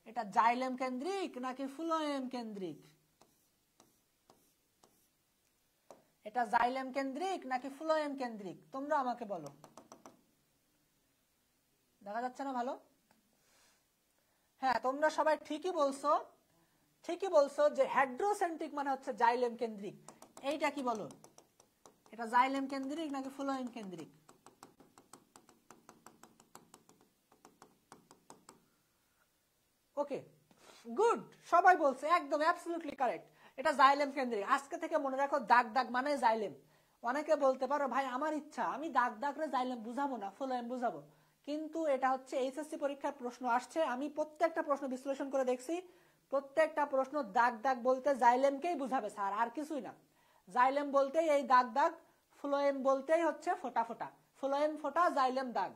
এটা জাইলেম কেন্দ্রিক নাকি ফ্লোয়েম কেন্দ্রিক, এটা জাইলেম কেন্দ্রিক নাকি ফ্লোয়েম কেন্দ্রিক, তোমরা আমাকে বলো। দেখা যাচ্ছে না ভালো? হ্যাঁ, তোমরা সবাই ঠিকই বলছো, ঠিকই বলছো যে হাইড্রোসেন্ট্রিক মানে হচ্ছে জাইলেম কেন্দ্রিক। এইটা কি বলো, এটা জাইলেম কেন্দ্রিক নাকি ফ্লোয়েম কেন্দ্রিক? ওকে, গুড, সবাই বলছে একদম অ্যাবসলিউটলি কারেক্ট, এটা জাইলেম কেন্দ্রিক। আজকে থেকে মনে রাখো দাগ দাগ মানে জাইলেম। অনেকে বলতে পারো ভাই আমার ইচ্ছা আমি দাগ দাগ রে জাইলেম বুঝাবো না, ফ্লোয়েম বুঝাবো, কিন্তু এটা হচ্ছে এইচএসসি পরীক্ষার প্রশ্ন আসছে, আমি প্রত্যেকটা প্রশ্ন বিশ্লেষণ করে দেখছি, প্রত্যেকটা প্রশ্ন দাগ দাগ বলতে জাইলেমকেই বুঝাবে স্যার, আর কিছুই না। জাইলেম বলতেই এই দাগ দাগ, ফ্লোয়েম বলতেই হচ্ছে ফোটা ফোটা, ফ্লোয়েম ফোটা, জাইলেম দাগ,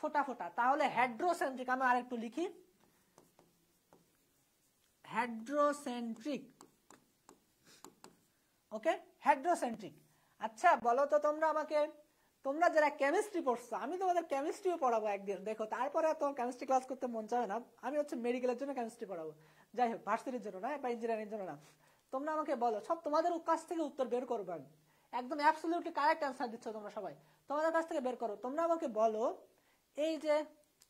ফোটা ফোটা। তাহলে হাইড্রোসেন্ট্রিক আমি আরেকটু লিখি, হাইড্রোসেন্ট্রিক। ওকে, হাইড্রোসেন্ট্রিক। আচ্ছা বলো তো তোমরা আমাকে, তোমরা যারা কেমিস্ট্রি পড়ছো, আমি তোমাদের কেমিস্ট্রিও পড়াবো একদিন, দেখো তারপরে তোমার কেমিস্ট্রি ক্লাস করতে মন চায় না, আমি হচ্ছে মেডিকেলের জন্য কেমিস্ট্রি পড়াবো, যাই হোক ভার্সিটির জন্য না বা ইঞ্জিনিয়ারিং জন্য না। তোমরা আমাকে বলো, সব তোমাদের কাছ থেকে উত্তর বের করবো আমি, একদম অ্যাবসলিউটলি কারেক্ট অ্যান্সার দিচ্ছ তোমরা সবাই, তোমাদের কাছ থেকে বের করো। তোমরা আমাকে বলো এই যে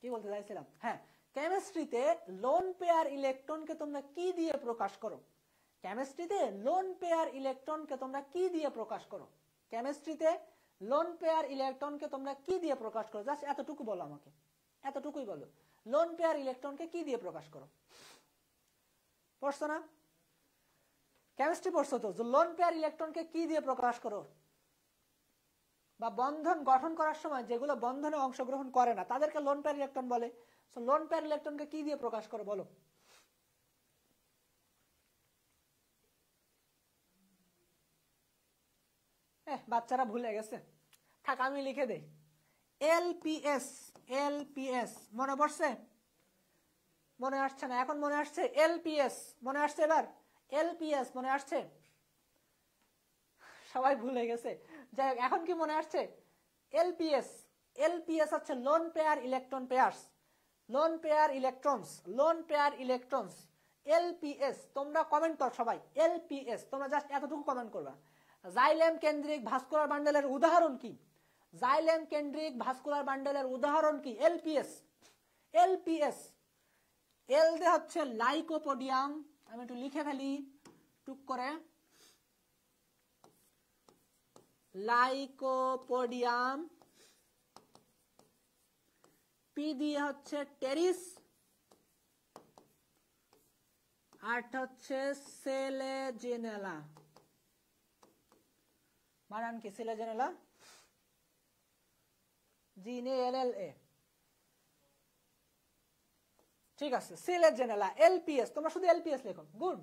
কি বলতে চাইছিলাম, হ্যাঁ, কেমিস্ট্রিতে লোন পেয়ার ইলেকট্রনকে তোমরা কি দিয়ে প্রকাশ করো? কেমিস্ট্রিতে লোন পেয়ার ইলেকট্রনকে তোমরা কি দিয়ে প্রকাশ করো? কেমিস্ট্রিতে লোন পেয়ার ইলেকট্রনকে তোমরা কি দিয়ে প্রকাশ করো? জাস্ট এতটুকু বলো আমাকে, এতটুকুই বলো, লোন পেয়ার ইলেকট্রনকে কি দিয়ে প্রকাশ করো? পড়ছো না? কেমিস্ট্রি পড়ছো তো, লোন পেয়ার ইলেকট্রনকে কি দিয়ে প্রকাশ করো? বা বন্ধন গঠন করার সময় যেগুলো বন্ধনে অংশগ্রহণ করে না তাদেরকে লোন পেয়ার ইলেকট্রন বলে। লোন পেয়ার ইলেকট্রনকে কি দিয়ে প্রকাশ করো বলো? বাচ্চারা ভুলে গেছে, থাক আমি লিখে দেই, এলপিএস। এলপিএস মনে পড়ছে? মনে আসছে না, এখন মনে আসছে? এলপিএস মনে আসছে এবার? এলপিএস মনে আসছে? সবাই ভুলে গেছে, যাই হোক এখন কি মনে আসছে? এলপিএস। এলপিএস হচ্ছে lone pair electron pairs, lone pair electrons, lone pair electrons, LPS. তোমরা কমেন্ট কর সবাই এলপিএস, তোমরা জাস্ট এতটুকু কমেন্ট করবা। জাইলেম কেন্দ্রিক ভাস্কুলার বান্ডেলের উদাহরণ কি? জাইলেম কেন্দ্রিক ভাস্কুলার বান্ডেলের উদাহরণ কি? এলপিএস। এলপিএস, এল দে হচ্ছে লাইকোপোডিয়াম, আমি একটু লিখে ফেলি টুক করে, লাইকোপোডিয়াম। পি দিয়ে হচ্ছে টেরিস, আর হচ্ছে সেলেজেনেলা। বানান কি সেলেজেনেলা? জিএনএলএলএ, ঠিক আছে, সেলেজেনেলা। এলপিএস, তোমরা শুধু এলপিএস লেখো, গুড।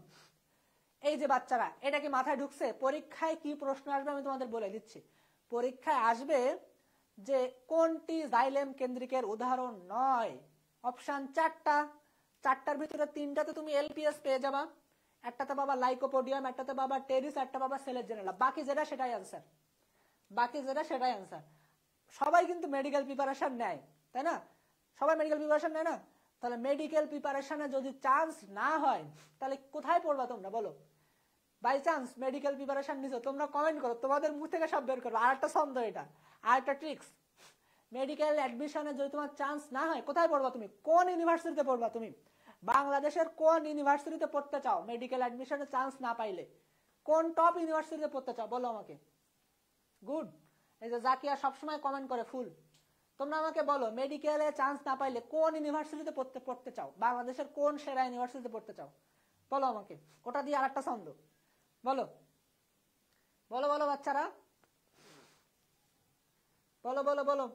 এই যে বাচ্চারা, এটা কি মাথায় ঢুকছে? পরীক্ষায় কি প্রশ্ন আসবে আমি তোমাদের বলে দিচ্ছি। পরীক্ষায় আসবে যে কোনটি জাইলেম কেন্দ্রিকের উদাহরণ নয়, অপশন চারটা, চারটার ভিতরে তিনটাতে তুমি এলপিএস পেয়ে যাবা, একটাতে বাবা লাইকোপোডিয়াম, একটাতে বাবা টেরিস, একটা বাবা সেলেজেনেলা, বাকি যেটা সেটাই অ্যান্সার, বাকি যেটা সেটাই অ্যান্সার। সবাই কিন্তু মেডিকেল প্রিপারেশন নেয়, তাই না? সবাই মেডিকেল প্রিপারেশন নেয় না? তাহলে মেডিকেল প্রিপারেশনে যদি চান্স না হয় তাহলে কোথায় পড়বা তোমরা বলো? বাই চান্স মেডিকেল প্রিপারেশন নিছো, তোমরা কমেন্ট করো, তোমাদের মুখ থেকে সব বের করো। আর একটা ছন্দ এটা, আর একটা ট্রিক্স, মেডিকেল অ্যাডমিশনে যদি তোমার চান্স না হয় কোথায় পড়বা তুমি? কোন ইউনিভার্সিটিতে পড়বা তুমি? বাংলাদেশের কোন ইউনিভার্সিটিতে পড়তে চাও? মেডিকেল অ্যাডমিশনে চান্স না পাইলে কোন টপ ইউনিভার্সিটিতে পড়তে চাও বলো আমাকে? গুড, এই যে জাকিয়া সবসময় কমেন্ট করে ফুল। তোমরা আমাকে বলো মেডিকেলে চান্স না পাইলে কোন ইউনিভার্সিটিতে পড়তে চাও? বাংলাদেশের কোন সেরা ইউনিভার্সিটিতে পড়তে চাও বলো আমাকে? ওটা দিয়ে আর একটা ছন্দ বলো, বলো বলো বাচ্চারা, বলো বলো বলো,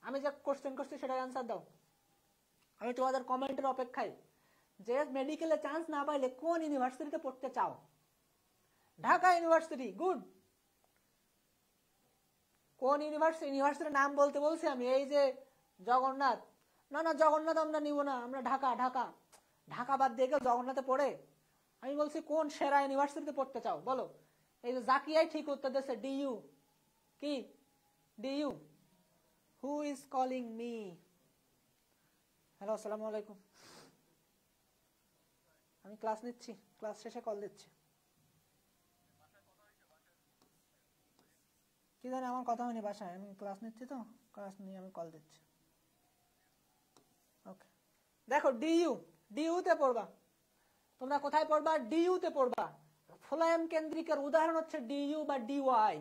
আমি যে কোশ্চেন করছি সেটার অ্যান্সার দাও। আমি তোমাদের কমেন্টের অপেক্ষায়, যে মেডিকেলে চান্স না পাইলে কোন ইউনিভার্সিটিতে পড়তে চাও? Dhaka university, good. কোন ইউনিভার্সিটির নাম বলতে বলছি আমি? এই যে জগন্নাথ, না না জগন্নাথ আমরা নিব না, আমরা ঢাকা ঢাকা ঢাকা বাদ দিয়ে কেউ জগন্নাথে পড়ে? আমি বলছি কোন সেরা ইউনিভার্সিটিতে পড়তে চাও বলো? এই যে জাকিয়াই ঠিক উত্তর দিচ্ছে ডিইউ। কি DU? Who is calling me? Hello আসসালামু আলাইকুম, আমি ক্লাস নিচ্ছি, ক্লাস শেষে কল দিচ্ছি। কি জানি আমার কথা হয়নি বাসায়, আমি ক্লাস নিচ্ছি তো, ক্লাস নিয়ে আমি কল দিচ্ছি। ওকে দেখো ডিইউ, ডিইউ তে পড়বা তোমরা। কোথায় পড়বা? ডিইউ তে পড়বা। ফ্লোয়েম কেন্দ্রিকের উদাহরণ হচ্ছে ডিইউ বা ডিওয়াই,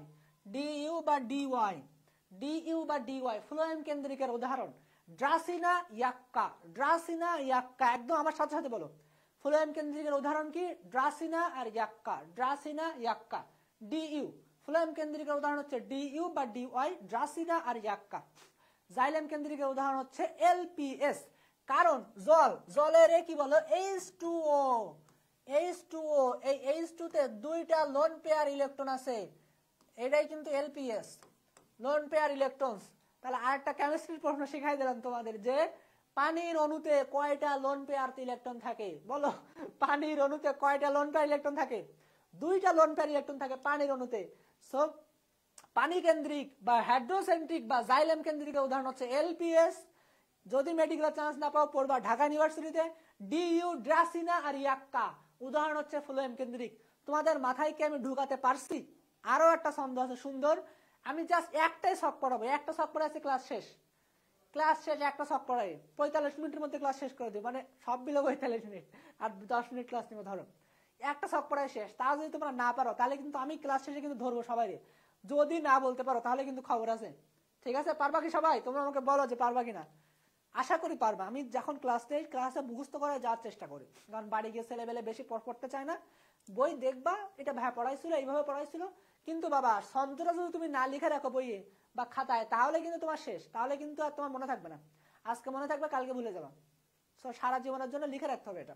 ডিইউ বা ডিওয়াই, ডিইউ বা ডিওয়াই ফ্লোয়েম কেন্দ্রিকের উদাহরণ। ড্রাসিনা ইয়াক্কা, ড্রাসিনা ইয়াক্কা, একদম আমার সাথে সাথে বলো। ফ্লোয়েম কেন্দ্রিকের উদাহরণ কি? ড্রাসিনা আর ইয়াক্কা, ড্রাসিনা ইয়াক্কা। ডিইউ ফ্লোয়েম কেন্দ্রিকের উদাহরণ হচ্ছে ডিইউ বা ডিওয়াই, ড্রাসিনা আর ইয়াক্কা। জাইলেম কেন্দ্রিকের উদাহরণ হচ্ছে এলপিএস। কারণ জল, জলের কি বলো? H2O, H2O, এই H2 তে দুইটা লোন পেয়ার ইলেকট্রন আছে, এটাই কিন্তু এলপিএস, লোন পেয়ার ইলেকট্রনস। তাহলে আরেকটা কেমিস্ট্রির প্রশ্ন শিখাই দিলাম তোমাদের যে পানির অণুতে কয়টা লোন পেয়ার ইলেকট্রন থাকে বলো? পানির অণুতে কয়টা লোন পেয়ার ইলেকট্রন থাকে? দুইটা লোন পেয়ার ইলেকট্রন থাকে পানির অণুতে। সো পানি কেন্দ্রিক বা হাইড্রোসেন্ট্রিক বা জাইলেম কেন্দ্রিকের উদাহরণ হচ্ছে এলপিএস। যদি মেডিকেল চান্স না পাও পড়বা ঢাকা ইউনিভার্সিটিতে ডিইউ, ড্রাসিনা আর ইয়াক্কা। উদাহরণ হচ্ছে ফ্লোয়েম কেন্দ্রিক। তোমাদের মাথায় কি আমি ঢুকাতে পারছি? আরো একটা ছন্দ আছে সুন্দর, আমি জাস্ট একটাই ছক পড়াবো, একটা ছক পড়াইছি ক্লাস শেষ, ক্লাস শেষ একটা ছক পড়াই 45 মিনিটের মধ্যে ক্লাস শেষ করে দিই, মানে সব মিলে 45 মিনিট আর 10 মিনিট ক্লাস নিবো ধরো। একটা ছক পড়াই শেষ, তা যদি তোমরা না পারো তাহলে কিন্তু আমি ক্লাস শেষে কিন্তু ধরবো সবাই। যদি না বলতে পারো তাহলে কিন্তু খবর আছে, ঠিক আছে? পারবা কি সবাই? তোমরা আমাকে বলো যে পারবা কিনা। আশা করি পারবা। আমি যখন ক্লাস নেই ক্লাসে মুখস্থ করে যাওয়ার চেষ্টা করি, কারণ বাড়ি গিয়ে ছেলেবেলে বেশি পড়তে চায় না। বই দেখবা এটা ভাই পড়াইছিল, এইভাবে পড়াইছিল, কিন্তু বাবা ছন্দটা যদি তুমি না লিখে রাখো বইয়ে বা খাতায় তাহলে কিন্তু তোমার শেষ, তাহলে কিন্তু আর তোমার মনে থাকবে না। আজকে মনে থাকবে, কালকে ভুলে যাবা। সারা জীবনের জন্য লিখে রাখতে হবে এটা।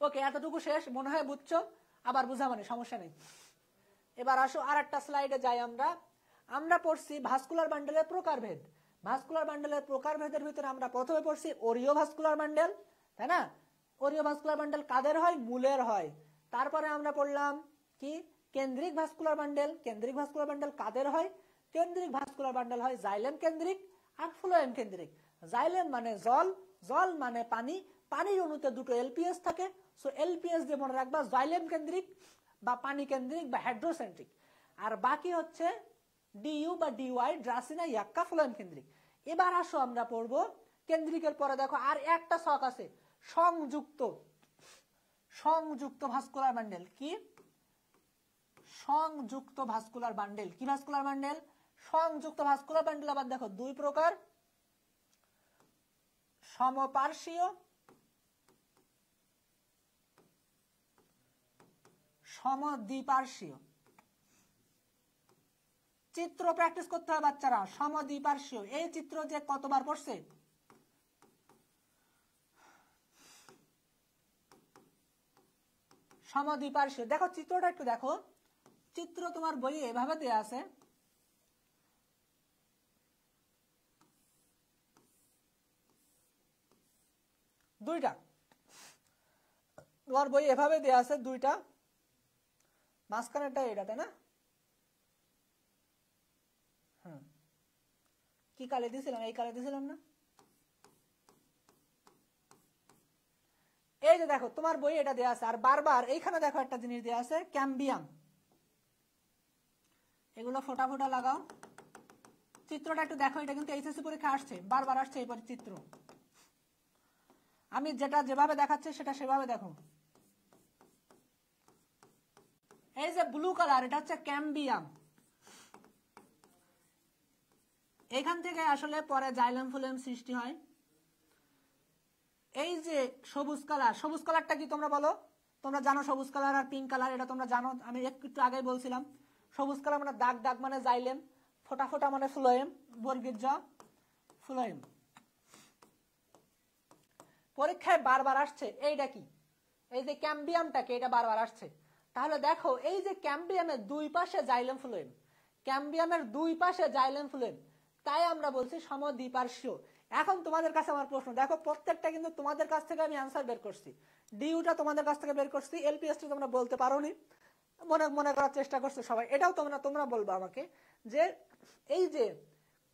ওকে, এতটুকু শেষ মনে হয় বুঝছো, আবার বুঝা মানে সমস্যা নেই। এবার আসো আর একটা স্লাইডে যাই। আমরা পড়ছি ভাস্কুলার বান্ডেলের প্রকারভেদ। ভাস্কুলার বান্ডেলের প্রকারভেদের ভিতরে আমরা প্রথমে পড়ছি ওরিও ভাস্কুলার বান্ডেল, তাই না? ওরিও ভাস্কুলার বান্ডেল কাদের হয়? মূলের হয়। তারপরে আমরা পড়লাম কি? কেন্দ্রিক ভাস্কুলার বান্ডেল। কেন্দ্রিক ভাস্কুলার বান্ডেল কাদের হয়? কেন্দ্রিক ভাস্কুলার বান্ডেল হয় জাইলেম কেন্দ্রিক আর ফ্লোয়েম কেন্দ্রিক। জাইলেম মানে জল, জল মানে পানি, পানির অণুতে দুটো এলপিএস থাকে। সো এলপিএস দিয়ে মনে রাখবা জাইলেম কেন্দ্রিক বা পানি কেন্দ্রিক বা হাইড্রোসেন্ট্রিক। আর বাকি হচ্ছে ডিইউ বা ডিওয়াই, ড্রাসিনা, ইয়াক্কা, ফ্লোয়েম কেন্দ্রিক। এবার আসো আমরা পড়বো কেন্দ্রিকের পরে দেখো আর একটা ছক আছে, সংযুক্ত, সংযুক্ত ভাস্কুলার বান্ডেল। কি? সংযুক্ত ভাস্কুলার বান্ডেল। কি ভাস্কুলার বান্ডেল? সংযুক্ত ভাস্কুলার বান্ডেল। আবার দেখো দুই প্রকার, সমপার্শ্বীয়, সমদ্বিপার্শ্বীয়। চিত্র প্র্যাকটিস করতে হবে বাচ্চারা। সমদ্বিপার্শ্বীয়, এই চিত্র যে কতবার পড়ছে? সমদ্বিপার্শ্বীয়। দেখো চিত্রটা একটু দেখো, চিত্র তোমার বইয়ে এভাবে দেয়া আছে, দুইটা তোমার বই এভাবে দেয়া আছে, দুইটা, মাঝখানেরটা এটা, তাই না? কি কালে দিয়েছিলাম? এই কালে দিয়েছিলাম না? এই যে দেখো তোমার বই এটা দেয়া আছে, আর বারবার এইখানে দেখো একটা জিনিস দেয়া আছে ক্যাম্বিয়াম। এগুলো ফোটা ফোটা লাগাও। চিত্রটা একটু দেখো, এটা কিন্তু এইচএসসি পরীক্ষা আসছে, বারবার আসছে এই চিত্র। আমি যেটা যেভাবে দেখাচ্ছে সেটা সেভাবে দেখো। এই যে ব্লু কালার, এটা হচ্ছে ক্যাম্বিয়াম। এখান থেকে আসলে পরে জাইলেম ফ্লোয়েম সৃষ্টি হয়। এই যে সবুজ কালার, সবুজ কালারটা কি তোমরা বলো? তোমরা জানো সবুজ কালার আর পিঙ্ক কালার, এটা তোমরা জানো, আমি একটু আগে বলছিলাম। সবুজ কালার মানে দাগ দাগ মানে জাইলেম, ফোটা ফোটা মানে ফ্লোয়েম, বর্গের জ ফ্লোয়েম। পরীক্ষায় বারবার আসছে এইটা কি? এই যে ক্যাম্বিয়ামটাকে, এটা বারবার আসছে। তাহলে দেখো এই যে ক্যাম্বিয়ামের দুই পাশে জাইলেম ফ্লোয়েম, ক্যাম্বিয়ামের দুই পাশে জাইলেম ফ্লোয়েম, তাই আমরা বলছি সমদ্বিপার্শ্বীয়। এখন তোমাদের কাছে আমার প্রশ্ন, দেখো প্রত্যেকটা কিন্তু তোমাদের কাছ থেকে আমি অ্যান্সার বের করছি, ডিইউটা তোমাদের কাছ থেকে বের করছি, এলপিএসটা তোমরা বলতে পারোনি, মনে মনে করার চেষ্টা করছো সবাই, এটাও তোমরা বলবো আমাকে যে এই যে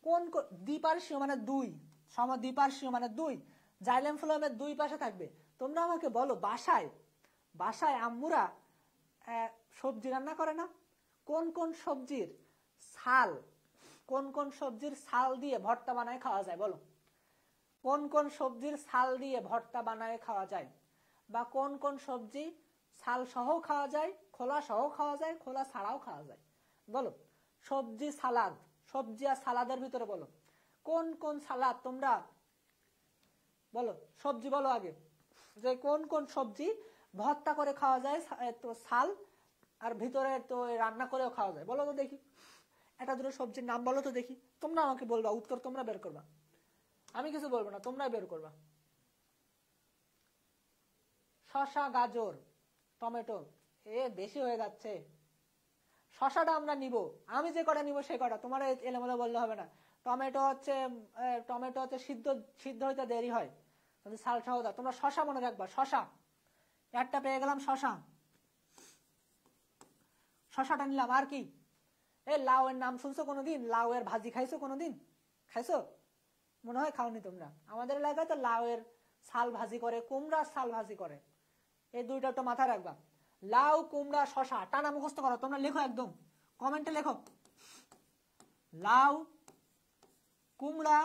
কোন দ্বিপার্শ্বীয় মানে দুই, সমদ্বিপার্শ্বীয় মানে দুই, জাইলেম ফ্লোয়েমের দুই পাশে থাকবে। তোমরা আমাকে বলো বাসায় আম্মুরা সবজি রান্না করে না? কোন কোন সবজির ছাল দিয়ে ভর্তা বানায় খাওয়া যায় বলো? কোন কোন সবজির ছাল দিয়ে ভর্তা বানায় খাওয়া যায়? বা কোন কোন সবজি ছাল সহ খাওয়া যায়, খোলা সহ খাওয়া যায়, খোলা ছাড়াও খাওয়া যায় বলো? সবজি সালাদ, সবজি আর সালাদের ভিতরে বলো কোন কোন সালাদ তোমরা বলো, সবজি বলো আগে, যে কোন কোন সবজি ভর্তা করে খাওয়া যায়, তো ছাল আর ভিতরে তো রান্না করেও খাওয়া যায়, বলো তো দেখি একটা দুটো সবজির নাম বলো তো দেখি। তোমরা আমাকে বলবা, উত্তর তোমরা বের করবা, আমি কিছু বলবো না, তোমরাই বের করবা। শসা, গাজর, টমেটো, বেশি হয়ে যাচ্ছে। শসাটা আমরা নিব, আমি যে কটা নিব সে কটা, তোমার এলোমেলো বললে হবে না। টমেটো হচ্ছে সিদ্ধ হইতে দেরি হয়, সাল সহ দাও। তোমরা শসা মনে রাখবা, শসা একটা পেয়ে গেলাম, শসাটা নিলাম। আর কি? লাউ এর নাম শুনছো কোনোদিন? লাউ এর ভাজি খাইছো কোনোদিন? খাইছো? মনে হয় খাওনি তোমরা। আমাদের এলাকায় তো লাউ এর ছাল ভাজি করে, কুমড়ার ছাল ভাজি করে, এই দুইটা তো মাথায় রাখবা। লাউ, কুমড়া, শসা টানা মুখস্থ করো তোমরা, লেখো একদম কমেন্টে লেখো, লাউ, কুমড়া,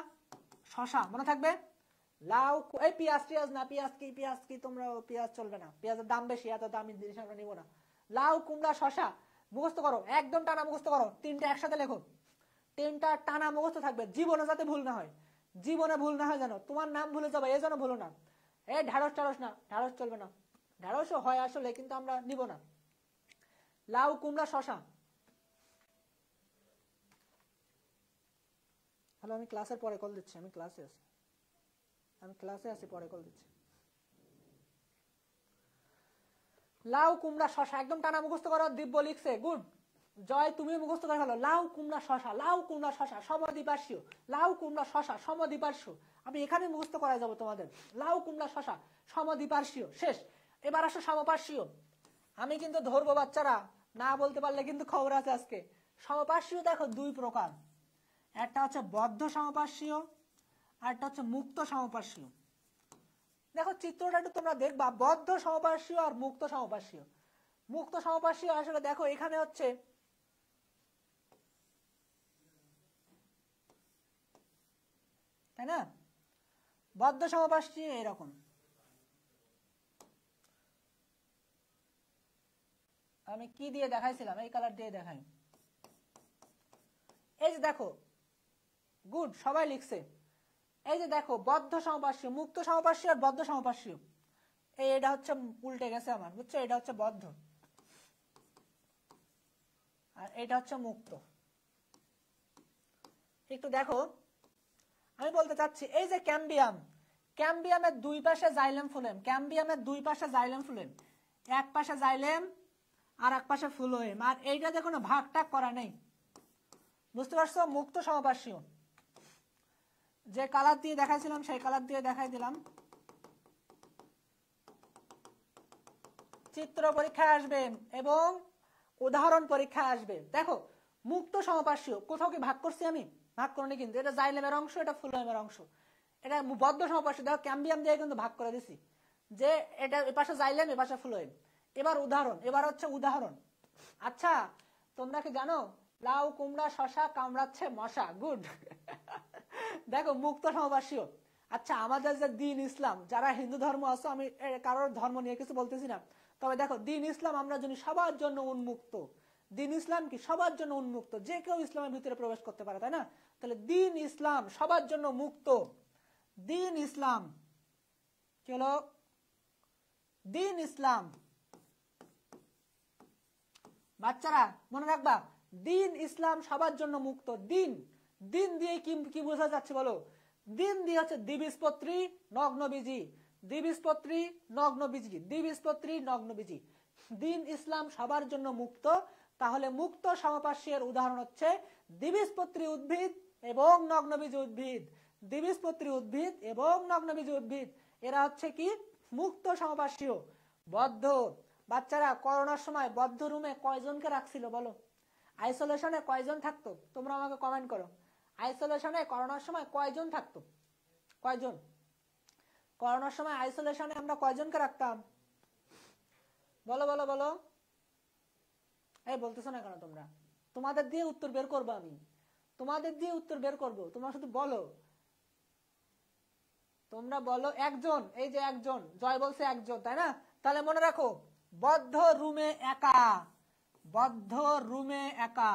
শসা মনে থাকবে। লাউ, এই পেঁয়াজ না, পেঁয়াজ কি তোমরা, পেঁয়াজ চলবে না, পেঁয়াজের দাম বেশি, এত দামি জিনিস আমরা নিব না। লাউ, কুমড়া, শসা মুখস্থ করো, একদম টানা মুখস্থ করো, তিনটা একসাথে লেখো, তিনটা টানা মুখস্থ থাকবে, জীবনে যাতে ভুল না হয়, জীবনে ভুল না হয় জানো, তোমার নাম ভুলে যাবে এই জন্য ভুলো না। ঢ্যাঁড়স না, ঢ্যাঁড়স চলবে না, ঢ্যাঁড়সও হয় আসলে কিন্তু আমরা নিব না। লাউ, কুমড়া, শসা। হ্যালো, আমি ক্লাসের পরে কল দিচ্ছি, আমি ক্লাসে আছি, পরে কল দিচ্ছি। লাউ, কুমড়া, শসা একদম টানা মুখস্থ করো, দিব্য লিখছে, গুড। জয়, তুমি মুখস্থ করে ফেলো, লাউ, কুমড়া, শসা, লাউ, কুমড়া, শসা সমদ্বিপার্শ্বীয়, লাউ, কুমড়া, শসা সমদ্বিপার্শ্ব। আমি এখানে মুখস্থ করাই যাবো তোমাদের, লাউ, কুমড়া, শসা সমদ্বিপার্শ্বীয়, শেষ। এবার আসো সমপার্শ্বীয়। আমি কিন্তু ধরবো বাচ্চারা, না বলতে পারলে কিন্তু খবর আছে আজকে। সমপার্শ্বীয় দেখো দুই প্রকার, একটা হচ্ছে বদ্ধ সমপার্শ্বীয়, আর একটা হচ্ছে মুক্ত সমপার্শ্বীয়। দেখো চিত্রটা একটু তোমরা দেখবা, বদ্ধ সমপার্শ্বীয় আর মুক্ত সমপার্শ্বীয়। মুক্ত সমপার্শ্বীয় আসলে দেখো এখানে হচ্ছে তাই না, বদ্ধ সমপার্শ্বীয় এরকম, আমি কি দিয়ে দেখাইছিলাম, এই কালার দিয়ে দেখাই, এই যে দেখো, গুড সবাই লিখছে। এই যে দেখো বদ্ধ সমপার্শ্বীয়, মুক্ত সমপার্শ্বীয় আর বদ্ধ সমপার্শ্বীয়, এটা হচ্ছে উল্টে গেছে আমার, বুঝছো, এটা হচ্ছে বদ্ধ আর এটা হচ্ছে মুক্ত। একটু দেখো, আমি বলতে চাচ্ছি এই যে ক্যাম্বিয়ামের দুই পাশে জাইলেম ফ্লোয়েম, ক্যাম্বিয়ামের দুই পাশে জাইলেম ফ্লোয়েম, এক পাশে জাইলেম আর এক পাশে ফ্লোয়েম, আর এইটাতে কোনো ভাগ টাগ করা নেই, বুঝতে পারছো? মুক্ত সমপার্শ্বীয়, যে কালার দিয়ে দেখাইছিলাম সেই কালার দিয়ে দেখাই দিলাম, চিত্র পরীক্ষায় আসবে এবং উদাহরণ পরীক্ষায় আসবে। দেখো মুক্ত সমপার্শ্বীয় কোথাও কি ভাগ করছি আমি? ভাগ করিনি কিন্তু, এটা জাইলেমের অংশ, এটা ফ্লোয়েমের অংশ। এটা বদ্ধ সমপার্শ্বীয়, দেখো ক্যাম্বিয়াম দিয়ে কিন্তু ভাগ করে দিছি, যে এটা এপাশে জাইলেম এপাশে ফ্লোয়েম। এবার হচ্ছে উদাহরণ। আচ্ছা তোমরা কি জানো লাউ, কুমড়া, শসা কামড়াচ্ছে মশা, গুড। দেখো মুক্ত সমপার্শ্বীয়। আচ্ছা আমাদের যে দ্বীন ইসলাম, যারা হিন্দু ধর্ম আছে, আমি কারোর ধর্ম নিয়ে কিছু বলতেছি না, তবে দেখো দ্বীন ইসলাম আমরা জানি সবার জন্য উন্মুক্ত, দ্বীন ইসলাম কি সবার জন্য উন্মুক্ত, যে কেউ ইসলামের ভিতরে প্রবেশ করতে পারে, তাই না? তাহলে দ্বীন ইসলাম সবার জন্য মুক্ত, দ্বীন ইসলাম কি হলো? দ্বীন ইসলাম, বাচ্চারা মনে রাখবা, দ্বীন ইসলাম সবার জন্য মুক্ত। দ্বীন দিয়ে কি বোঝা যাচ্ছে বলো? দ্বীন দিয়ে হচ্ছে দ্বিবীজপত্রী নগ্নবীজী, দ্বিবীজপত্রী নগ্নবীজী, দ্বিবীজপত্রী নগ্নবীজী। দ্বীন ইসলাম সবার জন্য মুক্ত, তাহলে মুক্ত সমপার্শ্বীয়ের উদাহরণ হচ্ছে দ্বিবীজপত্রী উদ্ভিদ এবং নগ্নবীজী উদ্ভিদ। দ্বিবীজপত্রী উদ্ভিদ এবং নগ্নবীজ উদ্ভিদ এরা হচ্ছে কি মুক্ত সমপার্শ্বীয়। বদ্ধ, বাচ্চারা করোনার সময় বদ্ধ রুমে কয়জনকে রাখছিল বলো? আইসোলেশনে কয়জন থাকতো? তোমরা আমাকে কমেন্ট করো। আইসোলেশনে করোনার সময় কয়জন থাকতো? কয়জন? করোনার সময় আইসোলেশনে আমরা কয়জনকে রাখতাম? বলো বলো বলো। এই বলতেছো না কেন তোমরা? তোমাদের দিয়ে উত্তর বের করবো আমি, তোমাদের দিয়ে উত্তর বের করবো, তোমরা শুধু বলো। তোমরা বলো একজন, এই যে একজন, জয় বলছে একজন, তাই না? তাহলে মনে রাখো বদ্ধ রুমে একা, বদ্ধ রুমে একা,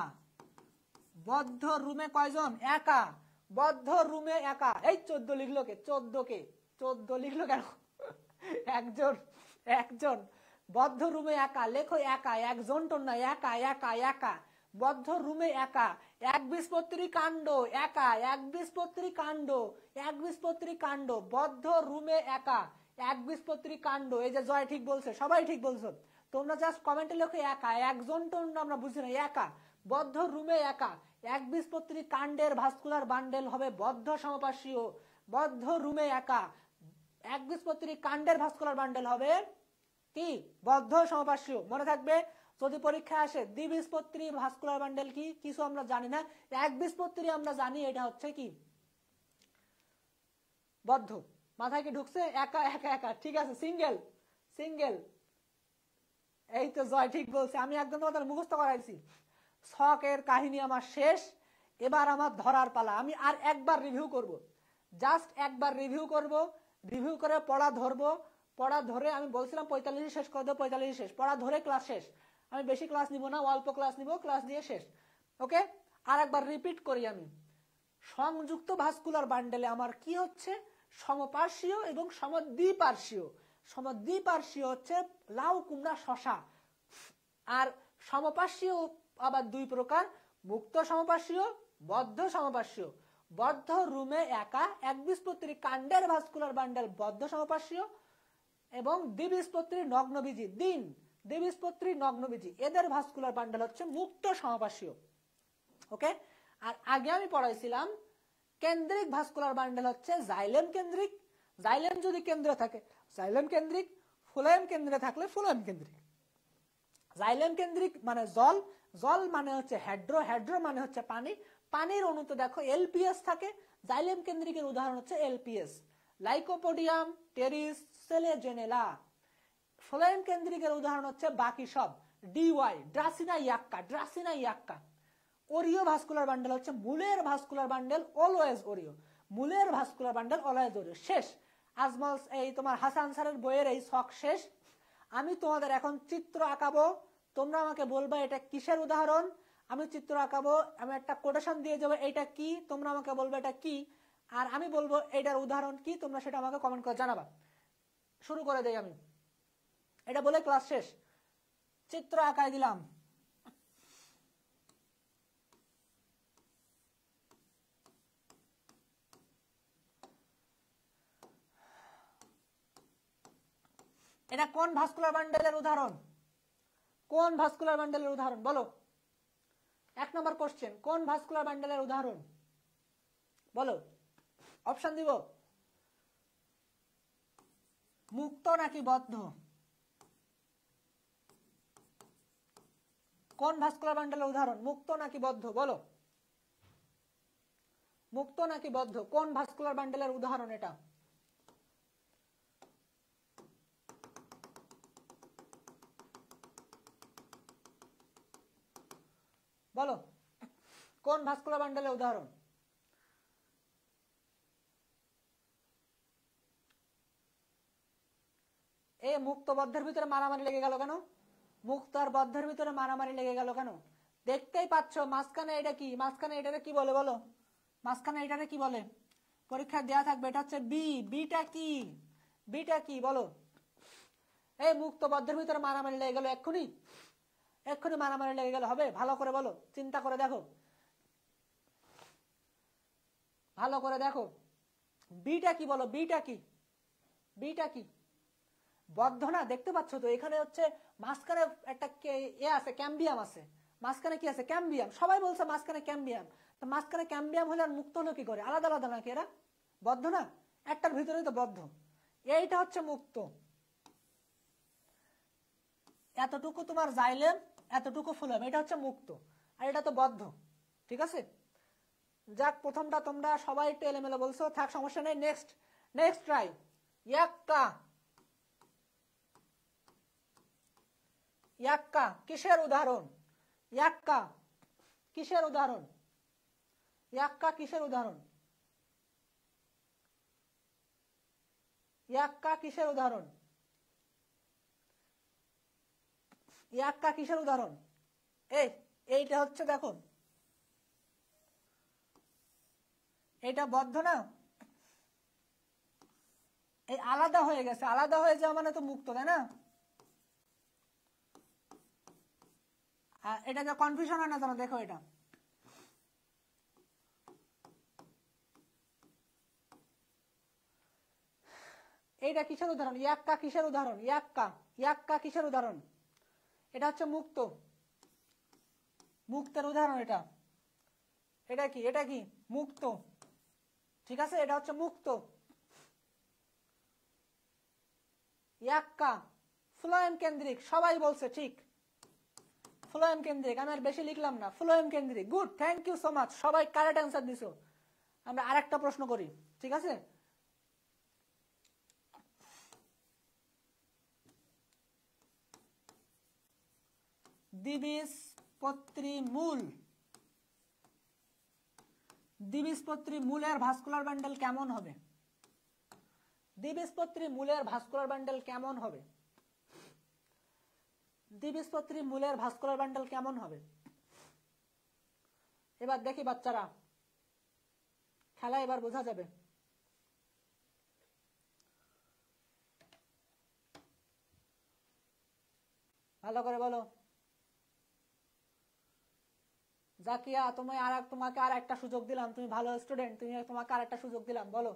বদ্ধ রুমে কয়জন? একা, বদ্ধ রুমে একা। এই 14 লিখলো কে? 14 লিখলো কেন? একজন, একজন বদ্ধ রুমে একা, লেখো একা, একজন তো না, একা একা একা, বদ্ধ রুমে একা, একবীজপত্রী কাণ্ড একা, একবীজপত্রী কাণ্ড, একবীজপত্রী কাণ্ড, বদ্ধ রুমে একা, একবীজপত্রী কাণ্ড। এই যে জয় ঠিক বলছে, সবাই ঠিক বলছো। তোমরা জাস্ট কমেন্টে লেখো একা, একজন তো আমরা বুঝি না, একা, বদ্ধ রুমে একা, একবীজপত্রী কাণ্ডের ভাস্কুলার বান্ডেল হবে বদ্ধ সমপার্শ্বীয়। বদ্ধ রুমে একা, একবীজপত্রী কাণ্ডের ভাস্কুলার বান্ডেল হবে কি? বদ্ধ সমপার্শ্বীয়। মনে থাকবে যদি পরীক্ষা আসে দ্বিবীজপত্রী ভাস্কুলার বান্ডেল কি? কিছু আমরা জানি না। একবীজপত্রী আমরা জানি, এটা হচ্ছে কি? বদ্ধ। মাথায় কি ঢুকছে? একা একা একা, ঠিক আছে। সিঙ্গেল, সিঙ্গেল, এই তো জয় ঠিক বলছে। আমি একদম তোমাদের মুখস্থ করাইছি। ছকের কাহিনী আমার শেষ, এবার আমার ধরার পালা। আমি আর একবার রিভিউ করব, জাস্ট একবার রিভিউ করব, রিভিউ করে পড়া ধরবো। পড়া ধরে আমি বলছিলাম 45 শেষ করে দেবো, 45 শেষ, পড়া ধরে ক্লাস শেষ। আমি বেশি ক্লাস নিব না, অল্প ক্লাস নিব, ক্লাস দিয়ে শেষ। ওকে, আর একবার রিপিট করি আমি। সংযুক্ত ভাস্কুলার বান্ডেলে আমার কি হচ্ছে? সমপার্শ্বীয় এবং সমদ্বিপার্শ্বীয়। সমদ্বিপার্শ্বীয় হচ্ছে লাউ কুমড়া শশা। আর সমপার্শ্বীয় আবার দুই প্রকার, মুক্ত সমপার্শ্বীয়, বদ্ধ সমপার্শ্বীয়। বদ্ধ রুমে একা, একবীজপত্রী কাণ্ডের ভাস্কুলার বান্ডেল বদ্ধ সমপার্শ্বীয়, এবং দ্বিবীজপত্রী নগ্নবীজি দিন, দ্বিবীজপত্রী নগ্নবীজি, এদের ভাস্কুলার বান্ডেল হচ্ছে মুক্ত সমপার্শ্বীয়। ওকে, আর আগে আমি পড়াইছিলাম কেন্দ্রিক ভাস্কুলার বান্ডেল হচ্ছে জাইলেম কেন্দ্রিক। জাইলেম যদি কেন্দ্রে থাকে জাইলেম কেন্দ্রিক, ফুলাইম কেন্দ্রে থাকলে ফুলাইম কেন্দ্রিক। জাইলেম কেন্দ্রিক মানে জল, জল মানে হচ্ছে হেড্রো, হেড্রো মানে হচ্ছে পানি, পানির অণুতে দেখো এলপিএস থাকে। জাইলেম কেন্দ্রিকের উদাহরণ হচ্ছে এলপিএস, লাইকোপোডিয়াম, টেরিস, সেলেজেনেলা। ফ্লোয়েম কেন্দ্রিকের উদাহরণ হচ্ছে বাকি সব, ডিওয়াই, ড্রাসিনা ইয়াক্কা, ড্রাসিনা ইয়াক্কা। ওরিও ভাস্কুলার বান্ডেল হচ্ছে মূলের ভাস্কুলার বান্ডেল, অলওয়েজ ওরিও, মূলের ভাস্কুলার বান্ডেল অলওয়েজ ওরিও। শেষ, আজমল এই তোমার হাসান স্যারের বইয়ের এই ছক শেষ। আমি তোমাদের এখন চিত্র আঁকাবো, তোমরা আমাকে বলবা এটা কিসের উদাহরণ। আমি চিত্র আঁকাবো, আমি একটা কোটেশন দিয়ে যাবো এটা কি, তোমরা আমাকে বলবে এটা কি, আর আমি বলবো এটার উদাহরণ কি, তোমরা সেটা আমাকে কমেন্ট করে জানাবা। শুরু করে দেই আমি, এটা বলে ক্লাস শেষ। চিত্র আঁকাই দিলাম। এটা কোন ভাস্কুলার বান্ডেলের উদাহরণ? কোন ভাস্কুলার বান্ডেলের উদাহরণ বলো? 1 নম্বর কোশ্চেন, কোন ভাস্কুলার বান্ডেলের উদাহরণ বলো? অপশন দিব, মুক্ত নাকি বদ্ধ? কোন ভাস্কুলার বান্ডেলের উদাহরণ, মুক্ত নাকি বদ্ধ বলো? মুক্ত নাকি বদ্ধ, কোন ভাস্কুলার বান্ডেলের উদাহরণ এটা? বলো, কোন ভাস্কুলার বান্ডেলের উদাহরণ? এই মুক্ত বদ্ধের ভিতরে মারামারি লেগে গেল কেন? মুক্ত আর বদ্ধের ভিতরে মারামারি লেগে গেল কেন? দেখতেই পাচ্ছ মাঝখানে এটা কি, মাঝখানে এটারে কি বলে বলো? মাঝখানে এটারে কি বলে? পরীক্ষা দেওয়া থাকবে, এটা হচ্ছে বি। বিটা কি? বিটা কি বলো? এই মুক্ত বদ্ধের ভিতরে মারামারি লেগে গেল, এক্ষুনি এক্ষুনি মারামারি লেগে গেল হবে? ভালো করে বলো, চিন্তা করে দেখো, ভালো করে দেখো। বিটা কি বলো? বিটা কি? বিটা কি? বদ্ধ না? দেখতে পাচ্ছ তো এখানে হচ্ছে মাঝখানে একটা আছে, ক্যাম্বিয়াম আছে। মাঝখানে কি আছে? ক্যাম্বিয়াম। সবাই বলছে মাঝখানে ক্যাম্বিয়াম। তো মাঝখানে ক্যাম্বিয়াম হলে আর মুক্ত হলো কি করে? আলাদা আলাদা নাকি এরা? বদ্ধ না, একটার ভিতরেই তো বদ্ধ। এইটা হচ্ছে মুক্ত, এতটুকু তোমার জাইলেম, এতটুকু ফ্লোয়েম, এটা হচ্ছে মুক্ত, আর এটা তো বদ্ধ। ঠিক আছে, যাক প্রথমটা তোমরা সবাই একটু এলোমেলো বলছো, থাক সমস্যা নেই। Next next try. ইয়াক্কা, ইয়াক্কা কিসের উদাহরণ? ইয়াক্কা কিসের উদাহরণ? ইয়াক্কা কিসের উদাহরণ? ইয়াক্কা কিসের উদাহরণ? ইয়াক্কা কিসের উদাহরণ? এইটা হচ্ছে, দেখো এটা বদ্ধ না, এই আলাদা হয়ে গেছে, আলাদা হয়ে যাওয়া মানে তো মুক্ত, তাই না? এটা যে কনফিউশন হয় না জানো, দেখো এটা এইটা কিসের উদাহরণ? ইয়াক্কা কিসের উদাহরণ? ইয়াক্কা, ইয়াক্কা কিসের উদাহরণ? এটা হচ্ছে মুক্ত, মুক্তের উদাহরণ এটা। এটা কি? এটা কি মুক্ত? ঠিক আছে, এটা হচ্ছে মুক্ত। ইয়াক্কা ফ্লোয়েম কেন্দ্রিক, সবাই বলছে ঠিক, ফ্লোয়েম কেন্দ্রিক, আমি আর বেশি লিখলাম না, ফ্লোয়েম কেন্দ্রিক। Good, thank you so much, সবাই কারেক্ট অ্যান্সার দিছো। আমরা আরেকটা প্রশ্ন করি, ঠিক আছে? দ্বিবীজপত্রী মূল, দ্বিবীজপত্রী মূলের ভাস্কুলার বান্ডেল কেমন হবে? দ্বিবীজপত্রী মূলের ভাস্কুলার বান্ডেল কেমন হবে? দ্বিবীজপত্রী মূলের ভাস্কুলার বান্ডেল কেমন হবে? এবার দেখি বাচ্চারা, খেলা এবার বোঝা যাবে। ভালো করে বলো। জাকিয়া, তোমাকে আর একটা সুযোগ দিলাম, তুমি ভালো স্টুডেন্ট, তোমাকে আর একটা সুযোগ দিলাম, বলো।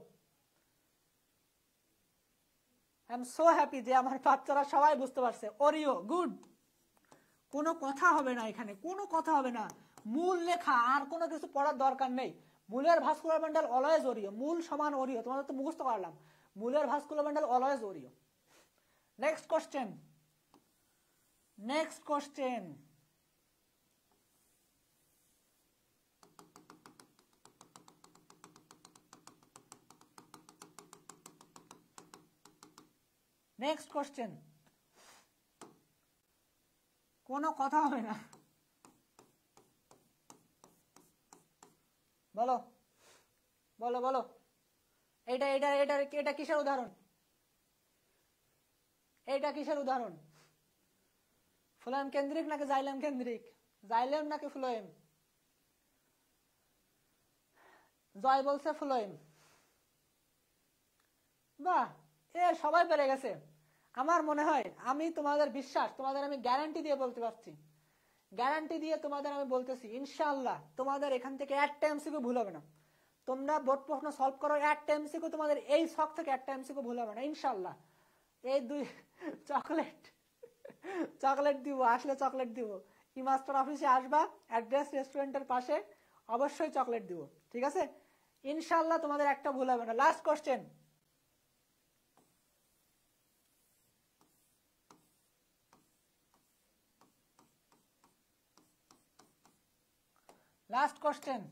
আই এম সো হ্যাপি যে আমার বাচ্চারা সবাই বুঝতে পারছে। ওরিও, গুড, কোনো কথা হবে না এখানে, কোনো কথা হবে না। মূল লেখা, আর কোনো কিছু পড়ার দরকার নেই। মূলের ভাস্কুলার বান্ডেল অলওয়েজ ওরিও, মূল সমান ওরিও, তোমাদের তো মুখস্থ করলাম, মূলের vascular bundle always Oreo. Next question, next question. Next question, কোনো কথা হবে না, বলো বলো বলো। এটা এটা এটা এটা কিসের উদাহরণ? এটা কিসের উদাহরণ? ফ্লোয়েম কেন্দ্রিক নাকি জাইলেম কেন্দ্রিক? জাইলেম নাকি ফ্লোয়েম? জয় বলছে ফ্লোয়েম। বাহ, সবাই পেরে গেছে। আমার মনে হয়, আমি তোমাদের বিশ্বাস, তোমাদের আমি গ্যারান্টি দিয়ে বলতে পারছি, গ্যারান্টি দিয়ে তোমাদের আমি বলতেছি, ইনশাআল্লাহ তোমাদের এখান থেকে একটা এমসিকিউ ভুল হবে না। তোমরা বোর্ড প্রশ্ন সলভ করো, একটা এমসিকিউ তোমাদের এই ছক থেকে একটা এমসিকিউ ভুল হবে না ইনশাআল্লাহ। এই দুই চকলেট, চকলেট দিব, আসলে চকলেট দিব। ই মাস্টার অফিসে আসবা, অ্যাড্রেস রেস্টুরেন্টের পাশে, অবশ্যই চকলেট দিব, ঠিক আছে? ইনশাআল্লাহ তোমাদের একটা ভুল হবে না। Last question, last question.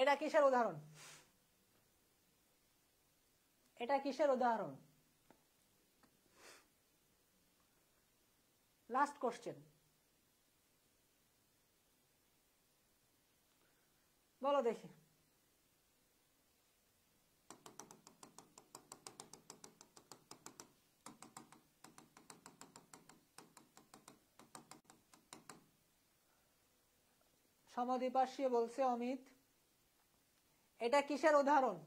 এটা কিসের উদাহরণ? এটা কিসের উদাহরণ? লাস্ট কোশ্চেন, বলো দেখি। সমদ্বিপার্শ্বীয় বলছে অমিত। এটা কিসের উদাহরণ?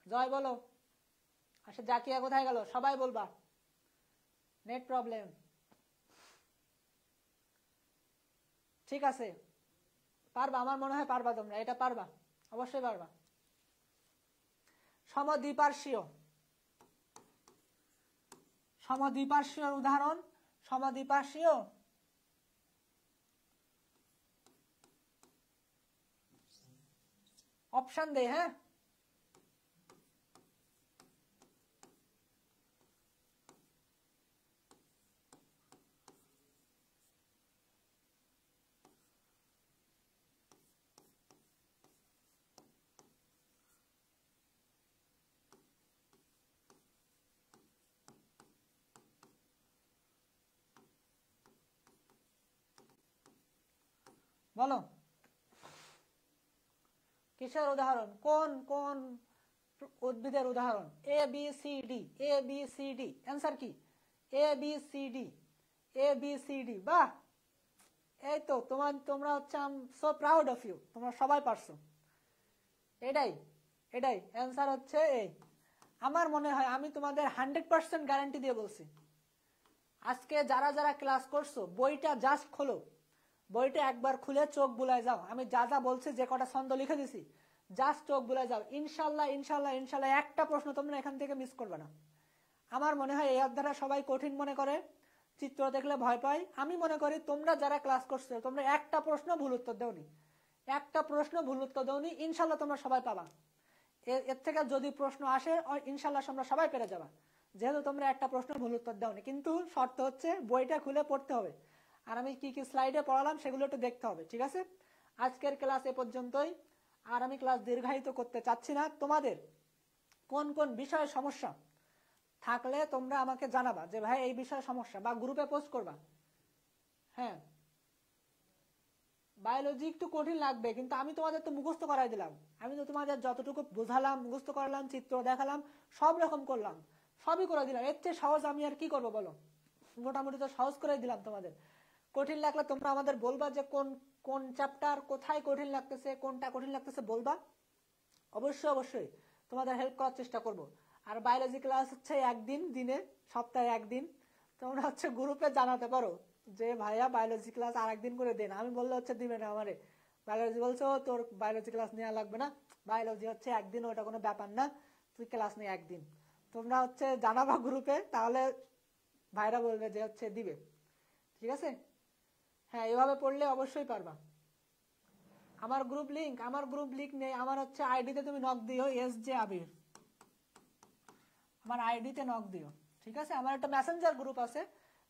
জয় বলো। আচ্ছা, জাকিয়া কোথায় গেল? সবাই বলবা, নেট প্রবলেম। ঠিক আছে, পারবা, আমার মনে হয় পারবা, তোমরা এটা পারবা, অবশ্যই পারবা। সমদ্বিপার্শ্বীয়, সমদ্বিপার্শ্বীয় উদাহরণ, সমদ্বিপার্শ্বীয় অপশন দেই, হ্যাঁ বলো কিসের উদাহরণ, কোন কোন উদ্ভিদের উদাহরণ? A B C D, A B C D, answer কি? A B C D, A B C D. বাহ, এই তো তোমরা হচ্ছে I am so proud of you, তোমরা সবাই পারছো। এটাই এটাই অ্যান্সার হচ্ছে এই। আমার মনে হয় আমি তোমাদের 100% গ্যারান্টি দিয়ে বলছি, আজকে যারা যারা ক্লাস করছো বইটা জাস্ট খোলো, বইটা একবার খুলে চোখ বুলায় যাও, আমি যা যা বলছি যে কটা ছন্দ লিখে দিছি জাস্ট চোখ বুলায় যাও, ইনশাল্লাহ ইনশাল্লাহ ইনশাল্লাহ একটা প্রশ্ন তোমরা এখান থেকে মিস করবে না। আমার মনে হয় এই অধ্যায়টা সবাই কঠিন মনে করে, চিত্র দেখলে ভয় পায়। আমি মনে করি তোমরা যারা ক্লাস করছো তোমরা একটা প্রশ্ন ভুল উত্তর দেওনি, একটা প্রশ্ন ভুল উত্তর দেওনি, ইনশাল্লাহ তোমরা সবাই পাবা। এর থেকে যদি প্রশ্ন আসে ইনশাল্লাহ তোমরা সবাই পেরে যাবা, যেহেতু তোমরা একটা প্রশ্ন ভুল উত্তর দাওনি। কিন্তু শর্ত হচ্ছে বইটা খুলে পড়তে হবে, আর আমি কি কি স্লাইডে পড়ালাম সেগুলো একটু দেখতে হবে, ঠিক আছে? আজকের ক্লাস এ পর্যন্তই, আর আমি ক্লাস দীর্ঘায়িত করতে চাচ্ছি না। তোমাদের কোন কোন বিষয়ে সমস্যা থাকলে তোমরা আমাকে জানাবা যে ভাই এই বিষয়ে সমস্যা, বা গ্রুপে পোস্ট করবা। হ্যাঁ, বায়োলজি একটু কঠিন লাগবে, কিন্তু আমি তোমাদের তো মুখস্থ করাই দিলাম, আমি তো তোমাদের যতটুকু বোঝালাম, মুখস্থ করালাম, চিত্র দেখালাম, সব রকম করলাম, সবই করে দিলাম। এর চেয়ে সহজ আমি আর কি করবো বলো? মোটামুটি তো সহজ করে দিলাম তোমাদের। কঠিন লাগলে তোমরা আমাদের বলবা যে কোন কোন চ্যাপ্টার কোথায় কঠিন লাগতেছে, কোনটা কঠিন লাগতেছে বলবা, অবশ্যই অবশ্যই তোমাদের হেল্প করার চেষ্টা করব। আর বায়োলজি ক্লাস হচ্ছে একদিন, দিনে সপ্তাহে একদিন, তোমরা হচ্ছে গ্রুপে জানাতে পারো যে ভাইয়া বায়োলজি ক্লাস আর একদিন করে দেন। আমি বললে হচ্ছে দিবে না আমারে, বায়োলজি বলছো তোর বায়োলজি ক্লাস নেওয়া লাগবে না, বায়োলজি হচ্ছে একদিন, ওটা কোনো ব্যাপার না, তুই ক্লাস নিয়ে একদিন। তোমরা হচ্ছে জানাবা গ্রুপে, তাহলে ভাইরা বলবে যে হচ্ছে দিবে, ঠিক আছে? হ্যাঁ, এভাবে পড়লে অবশ্যই পারবা। আমার গ্রুপ লিংক নেই, আমার হচ্ছে আইডিতে তুমি নক দিও, এস জে আবির, আমার আইডিতে নক দিও, ঠিক আছে? আমার একটা মেসেঞ্জার গ্রুপ আছে,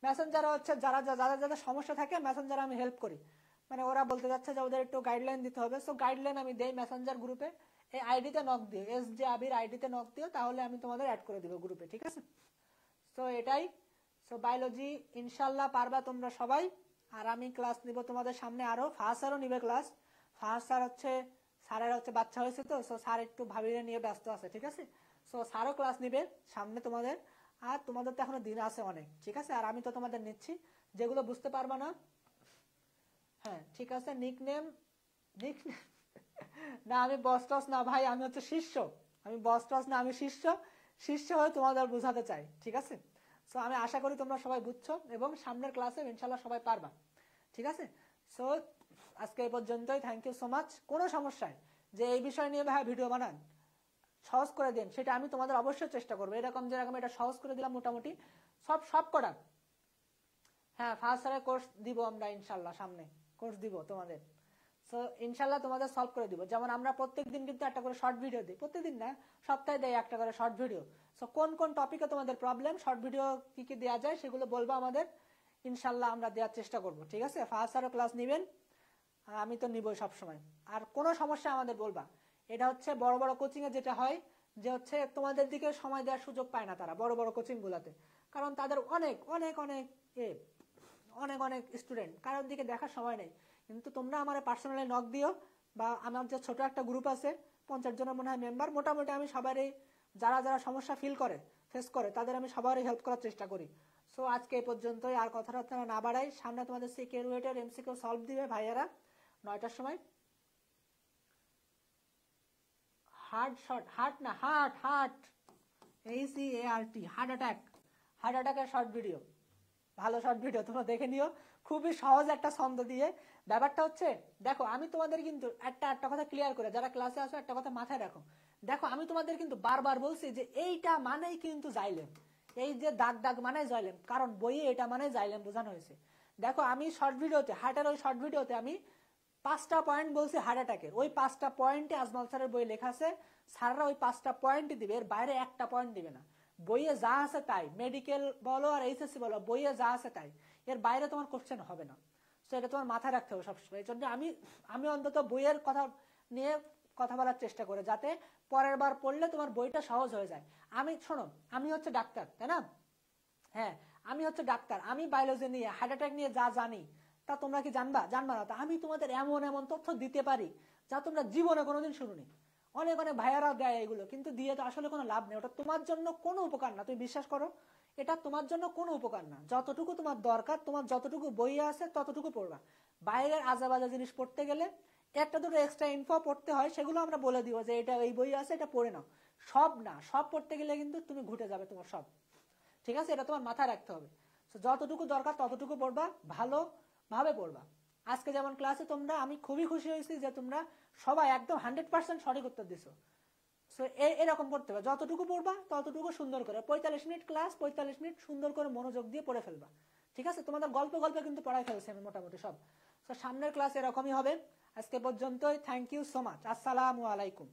মেসেঞ্জারে হচ্ছে যারা যাদের যাদের সমস্যা থাকে মেসেঞ্জারে আমি হেল্প করি, মানে ওরা বলতে যাচ্ছে যে ওদের একটু গাইডলাইন দিতে হবে, সো গাইডলাইন আমি দেই মেসেঞ্জার গ্রুপে। এই আইডিতে নক দিও, এস জে আবির আইডিতে নক দিও, তাহলে আমি তোমাদের অ্যাড করে দিব গ্রুপে, ঠিক আছে? সো এটাই। সো বায়োলজি ইনশাল্লাহ পারবা তোমরা সবাই। আর আমি ক্লাস নিব তোমাদের সামনে, আরো ফার্স্ট স্যারও নিবে ক্লাস। ফার্স্ট স্যার হচ্ছে, স্যারের হচ্ছে বাচ্চা হয়েছে তো, সো স্যার একটু ভাবিরে নিয়ে ব্যস্ত আছে, ঠিক আছে? সো স্যারও ক্লাস নিবে সামনে তোমাদের, আর তোমাদের তো এখনো দিন আছে অনেক, ঠিক আছে? আর আমি তো তোমাদের নিচ্ছি, যেগুলো বুঝতে পারবা না, হ্যাঁ ঠিক আছে, নিকনেম না আমি বস টস না ভাই, আমি হচ্ছে শিষ্য, আমি বস টস না, আমি শিষ্য, শিষ্য হয়ে তোমাদের বোঝাতে চাই, ঠিক আছে? সো আমি আশা করি তোমরা সবাই বুঝছো, এবং সামনের ক্লাসে ইনশাল্লাহ সবাই পারবা, ঠিক আছে? সো আজকে এই পর্যন্তই, থ্যাংক ইউ সো মাচ। কোনো সমস্যায় যে এই বিষয় নিয়ে ভাই ভিডিও বানান, সহজ করে দিন, সেটা আমি তোমাদের অবশ্যই চেষ্টা করবো, এরকম যেরকম এটা সহজ করে দিলাম মোটামুটি সব কটা। হ্যাঁ, ফার্স্ট স্যারের কোর্স দিব আমরা ইনশাল্লাহ, সামনে কোর্স দিব তোমাদের। সো ইনশাল্লাহ তোমাদের সলভ করে দিব। যেমন আমরা প্রত্যেকদিন কিন্তু একটা করে শর্ট ভিডিও দিই, প্রত্যেকদিন না, সপ্তাহে দেয় একটা করে শর্ট ভিডিও। সো কোন কোন টপিকে তোমাদের প্রবলেম, শর্ট ভিডিও কি কি দেওয়া যায় সেগুলো বলবো আমাদের, ইনশাল্লাহ আমরা দেওয়ার চেষ্টা করব, ঠিক আছে? ফার্স্ট স্যারও ক্লাস নেবেন, আমি তো নিবই সবসময়। আর কোনো সমস্যা আমাদের বলবা। এটা হচ্ছে বড় বড় কোচিং এ যেটা হয়, যে হচ্ছে তোমাদের দিকে সময় দেওয়ার সুযোগ পায় না তারা বড় বড় কোচিং গুলাতে, কারণ তাদের অনেক অনেক অনেক অনেক অনেক স্টুডেন্ট, কারোর দিকে দেখার সময় নেই। কিন্তু তোমরা আমার পার্সোনালি নক দিও, বা আমার যে ছোট একটা গ্রুপ আছে 50 জনের মনে হয় মেম্বার, মোটামুটি আমি সবারই, যারা যারা সমস্যা ফেস করে তাদের আমি সবারই হেল্প করার চেষ্টা করি। সো আজকে এই পর্যন্তই, আর কথাটা না বাড়াই, সামনে তোমাদের সিকিউরিটির এমসিকিউ সলভ দিবে ভাইয়ারা 9টার সময়। হার্ট অ্যাটাকের শর্ট ভিডিও, ভালো শর্ট ভিডিও তোমরা দেখে নিও, খুবই সহজ একটা ছন্দ দিয়ে। ব্যাপারটা হচ্ছে দেখো, আমি তোমাদের কিন্তু একটা কথা ক্লিয়ার করে, যারা ক্লাসে আসো একটা কথা মাথায় রাখো, দেখো আমি তোমাদের কিন্তু বারবার বলছি যে এইটা মানেই কিন্তু জাইলেম, এই যে দাগ মানে জাইলেম, কারণ বইয়ে এটা মানে জাইলেম বোঝানো হয়েছে। দেখো আমি শর্ট ভিডিওতে, হার্টের ওই শর্ট ভিডিওতে আমি 5টা পয়েন্ট বলছি হার্ট অ্যাটাকের, ওই 5টা পয়েন্টে আজমল স্যারের বই লেখা আছে, স্যাররা ওই 5টা পয়েন্টই দিবে, এর বাইরে একটা পয়েন্ট দিবে না। বইয়ে যা আছে তাই, মেডিকেল বলো আর এইচএসসি বলো, বইয়ে যা আছে তাই, এর বাইরে তোমার কোশ্চেন হবে না। তো এটা তোমার মাথায় রাখতে হবে সবসময়। এই জন্য আমি অন্তত বইয়ের কথা নিয়ে কথা বলার চেষ্টা করে, যাতে পরের বার পড়লে তোমার বইটা সহজ হয়ে যায়। শোনো, আমি হচ্ছে ডাক্তার, তাই না? হ্যাঁ, আমি হচ্ছে ডাক্তার, আমি বায়োলজি নিয়ে, হার্ট অ্যাটাক নিয়ে যা জানি তা তোমরা কি জানবা? জানবা না। তা আমি তোমাদের এমন এমন তথ্য দিতে পারি যা তোমরা জীবনে কোনোদিন শুনুনি। অনেক অনেক ভাইয়ারা দেয় এগুলো, কিন্তু দিয়ে তো আসলে কোনো লাভ নেই, ওটা তোমার জন্য কোনো উপকার না। তুমি বিশ্বাস করো, এটা তোমার জন্য কোনো উপকার না। যতটুকু তোমার দরকার, তোমার যতটুকু বই আছে ততটুকু পড়বা। বাইরের আজাবাজা জিনিস পড়তে গেলে একটা দুটো এক্সট্রা ইনফো পড়তে হয়, সেগুলো আমরা বলে দিব যে এটা এই বই আছে, এটা পড়ে নাও। সব না, সব পড়তে গেলে কিন্তু তুমি ঘুটে যাবে তোমার সব। ঠিক আছে, এটা তোমার মাথায় রাখতে হবে। যতটুকু দরকার ততটুকু পড়বা, ভালোভাবে পড়বা। আজকে যেমন ক্লাসে তোমরা, আমি খুবই খুশি হয়েছি যে তোমরা সবাই একদম 100% সঠিক উত্তর দিছো। সো এরকম করতে হবে, যতটুকু পড়বা ততটুকু সুন্দর করে। 45 মিনিট ক্লাস, 45 মিনিট সুন্দর করে মনোযোগ দিয়ে পড়ে ফেলবা। ঠিক আছে, তোমাদের গল্প কিন্তু পড়াই ফেলছি আমি মোটামুটি সব। তো সামনের ক্লাস এরকমই হবে। আজকে পর্যন্তই, থ্যাংক ইউ সো মাচ, আসসালামু আলাইকুম।